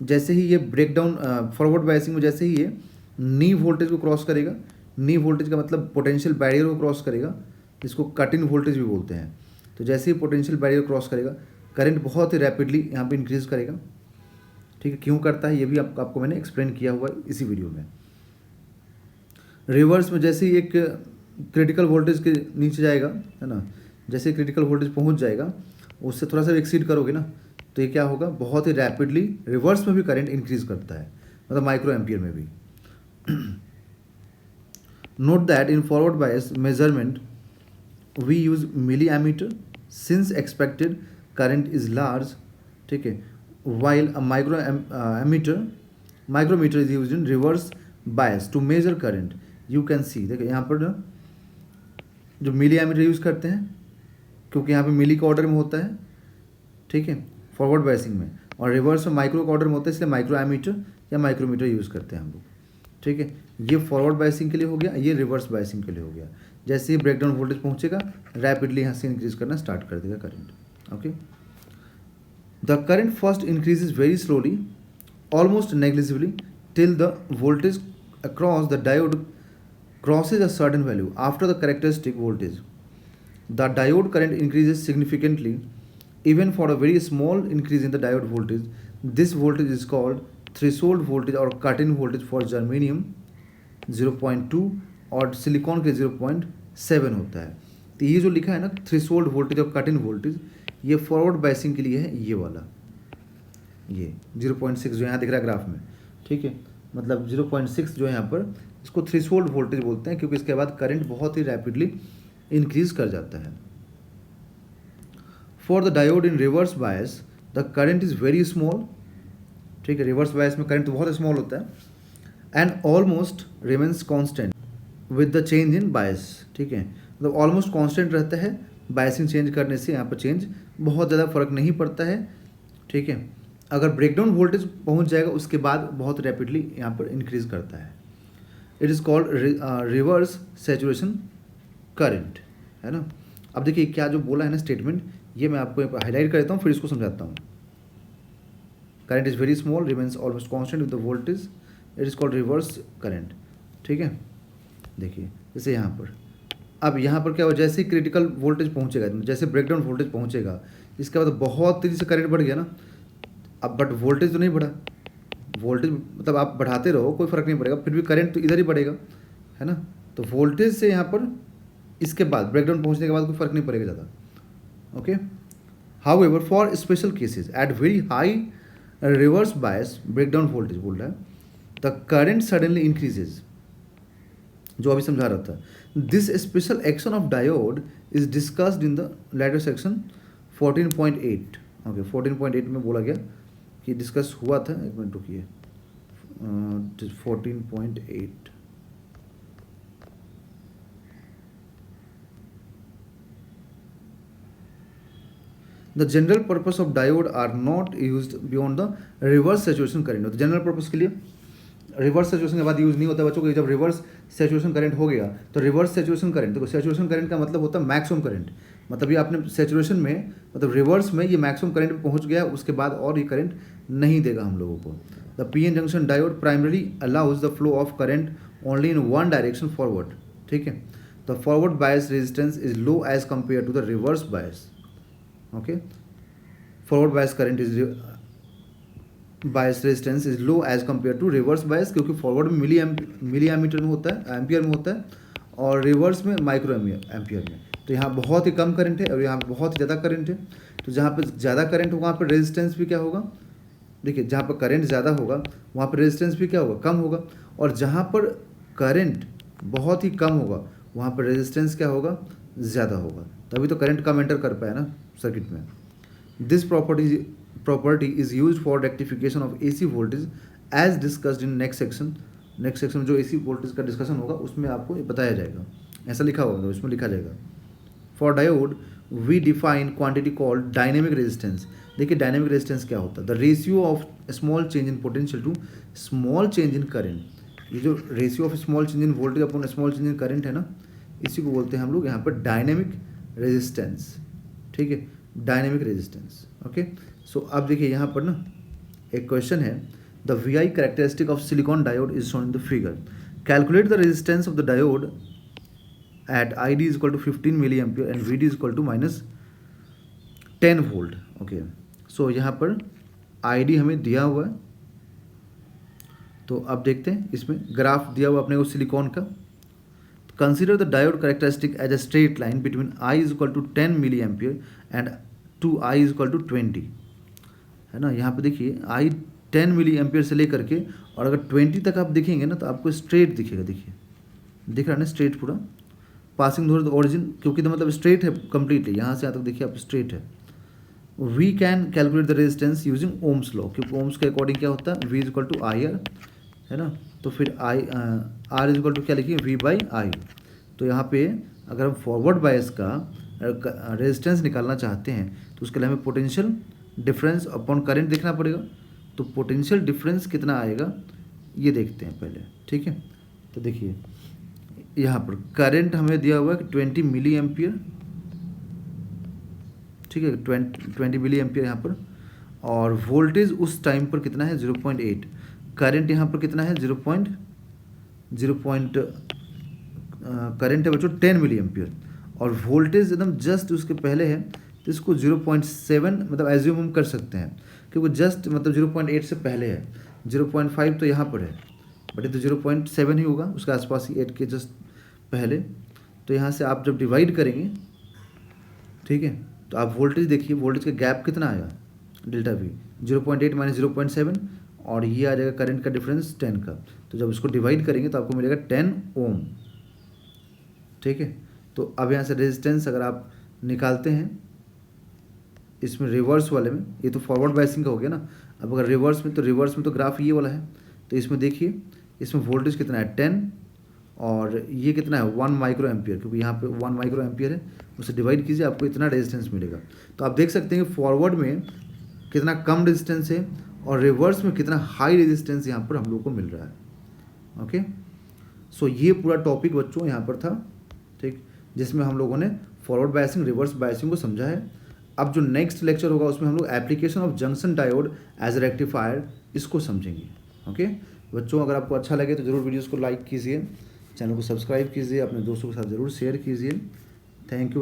Speaker 1: जैसे ही ये ब्रेकडाउन, फॉरवर्ड बायसिंग में जैसे ही ये नी वोल्टेज को क्रॉस करेगा, नी वोल्टेज का मतलब पोटेंशियल बैरियर को क्रॉस करेगा, जिसको कट इन वोल्टेज भी बोलते हैं। तो जैसे ही पोटेंशियल बैरियर क्रॉस करेगा, करंट बहुत ही रैपिडली यहाँ पे इंक्रीज करेगा। ठीक है, क्यों करता है ये भी आपको मैंने एक्सप्लेन किया हुआ है इसी वीडियो में। रिवर्स में जैसे ही एक क्रिटिकल वोल्टेज के नीचे जाएगा, है ना, जैसे क्रिटिकल वोल्टेज पहुंच जाएगा, उससे थोड़ा सा एक्सीड करोगे ना, तो ये क्या होगा, बहुत ही रैपिडली रिवर्स में भी करंट इंक्रीज करता है, मतलब माइक्रो एम्पियर में भी। Note that in forward bias measurement we use milliammeter since expected current is large. ठीक है, while a micrometer is used in reverse bias to measure current. You can see, देखिए यहाँ पर ना जो मिली ammeter use करते हैं, क्योंकि यहाँ पे मिली का ऑर्डर में होता है। ठीक है, फॉरवर्ड बायसिंग में, और रिवर्स में माइक्रो का ऑर्डर में होता है, इसलिए माइक्रो एमीटर या माइक्रोमीटर यूज़ करते हैं हम लोग। ठीक है, ये फॉरवर्ड बायसिंग के लिए हो गया, ये रिवर्स बायसिंग के लिए हो गया। जैसे ही ब्रेकडाउन वोल्टेज पहुँचेगा, रैपिडली यहाँ से इंक्रीज करना स्टार्ट कर देगा current. Okay, the current first increases very slowly, almost negligibly, till the voltage across the diode crosses a certain value. After the characteristic voltage, the diode current increases significantly, even for a very small increase in the diode voltage. This voltage is called threshold voltage or cut-in voltage for germanium 0.2 और silicon के 0.7 होता है। तो ये जो लिखा है ना थ्रेशोल्ड वोल्टेज और कट इन वोल्टेज, ये फॉरवर्ड बायसिंग के लिए है, ये वाला, ये 0.6 जो यहाँ दिख रहा है ग्राफ में। ठीक है, मतलब 0.6 जो है यहाँ पर, इसको थ्रेशोल्ड वोल्टेज बोलते हैं, क्योंकि इसके बाद करंट बहुत ही रैपिडली इंक्रीज कर जाता है। For the diode in reverse bias the current is very small. ठीक है, रिवर्स बायस में करंट बहुत स्मॉल होता है, and almost remains constant with the change in bias. ठीक है, मतलब ऑलमोस्ट कॉन्स्टेंट रहता है, बायसिंग चेंज करने से यहाँ पर चेंज बहुत ज़्यादा फर्क नहीं पड़ता है। ठीक है, अगर ब्रेकडाउन वोल्टेज पहुँच जाएगा उसके बाद बहुत रैपिडली यहाँ पर इंक्रीज करता है। It is called reverse saturation current, है ना। अब देखिए क्या जो बोला है ना स्टेटमेंट, ये मैं आपको हाईलाइट कर देता हूँ, फिर इसको समझाता हूँ। Current is very small, remains almost constant with the voltage, it is called reverse current. ठीक है, देखिए जैसे यहाँ पर, अब यहाँ पर क्या हो, जैसे ही क्रिटिकल वोल्टेज पहुँचेगा, जैसे ब्रेकडाउन वोल्टेज पहुँचेगा, इसके बाद बहुत तेज़ी से करंट बढ़ गया ना। अब बट वोल्टेज तो नहीं बढ़ा, वोल्टेज मतलब आप बढ़ाते रहो कोई फ़र्क नहीं पड़ेगा, फिर भी करंट तो इधर ही बढ़ेगा, है ना। तो वोल्टेज से यहाँ पर इसके बाद ब्रेकडाउन पहुँचने के बाद कोई फ़र्क नहीं पड़ेगा ज़्यादा। Okay, however for special cases at very high reverse bias breakdown voltage बोल रहा है, द करंट सडनली इंक्रीजेज, जो अभी समझा रहा था। This special action of diode is discussed in the letter section 14.8। Okay, 14.8 में बोला गया कि डिस्कस हुआ था, एक मिनट रुकिए, 14.8, the general purpose of diode are not use beyond the reverse saturation current. तो जनरल पर्पस के लिए रिवर्स सेचुरेशन के बाद यूज़ नहीं होता बच्चों को। जब रिवर्स सेचुरेशन करंट हो गया तो रिवर्स सेचुरेशन करंट, देखो सेचुरेशन करंट का मतलब होता है मैक्सिमम करंट, मतलब ये आपने सेचुरेशन में मतलब रिवर्स में ये मैक्सिमम करंट पे पहुंच गया, उसके बाद और ये करंट नहीं देगा हम लोगों को। The PN junction diode primary allows the flow of current only in one direction forward, ठीक है। The forward bias resistance is low as compare to the reverse bias, okay. Forward bias current is bias resistance is low as compare to reverse bias, क्योंकि forward में मिली ammeter में होता है, ampere में होता है, और रिवर्स में माइक्रो एम्पियर में। तो यहाँ बहुत ही कम करंट है और यहाँ पे बहुत ही ज़्यादा करंट है। तो जहाँ पे ज़्यादा करंट होगा वहाँ पर रेजिस्टेंस भी क्या होगा, देखिए जहाँ पर करंट ज़्यादा होगा वहाँ पर रेजिस्टेंस भी क्या होगा, कम होगा। और जहाँ पर करंट बहुत ही कम होगा वहाँ पर रेजिस्टेंस क्या होगा, ज़्यादा होगा। तभी तो करंट कम एंटर कर पाया ना सर्किट में। This property is used for rectification of AC voltage as discussed in next section। Next section में जो AC वोल्टेज का डिस्कशन होगा उसमें आपको ये बताया जाएगा, ऐसा लिखा होगा तो इसमें लिखा जाएगा। For diode we define quantity called dynamic resistance. देखिए डायनेमिक रेजिस्टेंस क्या होता है, the ratio of small change in potential to small change in current. ये जो ratio of small change in voltage upon small change in current है ना, इसी को बोलते हैं हम लोग यहाँ पर डायनेमिक रेजिस्टेंस, ठीक है, डायनेमिक रेजिस्टेंस, ओके। सो अब देखिए यहाँ पर ना एक क्वेश्चन है, the V I characteristic of silicon diode is shown in the figure, calculate the resistance of the diode at I D is equal to 15 milli ampere and V D is equal to -10 volt, okay. So यहाँ पर I D हमें दिया हुआ है, तो अब देखते हैं इसमें ग्राफ दिया हुआ अपने को सिलिकॉन का। Consider the diode characteristic as a straight line between I is equal to 10 milli ampere and to I is equal to 20, है ना। यहाँ पे देखिए आई 10 मिली एम्पियर से लेकर के और अगर 20 तक आप देखेंगे ना तो आपको स्ट्रेट दिखेगा, देखिए दिख रहा है ना स्ट्रेट पूरा, पासिंग थ्रू द ओरिजिन, क्योंकि तो मतलब स्ट्रेट है कम्प्लीटली, यहाँ से यहाँ तक देखिए आप स्ट्रेट है। We can calculate the resistance using Ohm's law, क्योंकि ओम्स के अकॉर्डिंग क्या होता है, V is equal to I R, है ना। तो फिर I R is equal to क्या लिखिए, वी बाई आई। तो यहाँ पे अगर हम फॉरवर्ड बायस का रेजिस्टेंस निकालना चाहते हैं तो उसके लिए हमें पोटेंशियल डिफरेंस अपॉन करंट देखना पड़ेगा। तो पोटेंशियल डिफरेंस कितना आएगा ये देखते हैं पहले, ठीक है। तो देखिए यहाँ पर करंट हमें दिया हुआ है 20 मिली एम्पियर, ठीक है, 20 मिली एम्पियर यहाँ पर, और वोल्टेज उस टाइम पर कितना है 0.8, करंट यहाँ पर कितना है करंट है बच्चों 10 मिली एम्पियर, और वोल्टेज एकदम जस्ट उसके पहले है, तो इसको 0.7 मतलब एज्यूम हम कर सकते हैं क्योंकि जस्ट मतलब 0.8 से पहले है, 0.5 तो यहाँ पर है, बट ये तो 0.7 ही होगा, उसके आसपास ही 8 के जस्ट पहले। तो यहाँ से आप जब डिवाइड करेंगे, ठीक है, तो आप वोल्टेज देखिए, वोल्टेज का गैप कितना आया डेल्टा वी, 0.8 माइनस 0.7, और ये आ जाएगा करंट का डिफरेंस 10 का। तो जब इसको डिवाइड करेंगे तो आपको मिलेगा 10 ओम, ठीक है। तो अब यहाँ से रेजिस्टेंस अगर आप निकालते हैं इसमें रिवर्स वाले में, ये तो फॉरवर्ड बायसिंग का हो गया ना, अब अगर रिवर्स में तो ग्राफ ये वाला है, तो इसमें देखिए इसमें वोल्टेज कितना है 10 और ये कितना है 1 माइक्रो एम्पियर, क्योंकि यहाँ पे 1 माइक्रो एम्पियर है, उसे डिवाइड कीजिए आपको इतना रेजिस्टेंस मिलेगा। तो आप देख सकते हैं कि फॉरवर्ड में कितना कम रेजिस्टेंस है और रिवर्स में कितना हाई रेजिस्टेंस यहाँ पर हम लोग को मिल रहा है, ओके। सो ये पूरा टॉपिक बच्चों यहाँ पर था, ठीक, जिसमें हम लोगों ने फॉरवर्ड बायसिंग रिवर्स बायसिंग को समझा है। अब जो नेक्स्ट लेक्चर होगा उसमें हम लोग application of junction diode as a rectifier इसको समझेंगे, ओके। बच्चों अगर आपको अच्छा लगे तो ज़रूर वीडियोस को लाइक कीजिए, चैनल को सब्सक्राइब कीजिए, अपने दोस्तों के साथ ज़रूर शेयर कीजिए। Thank you.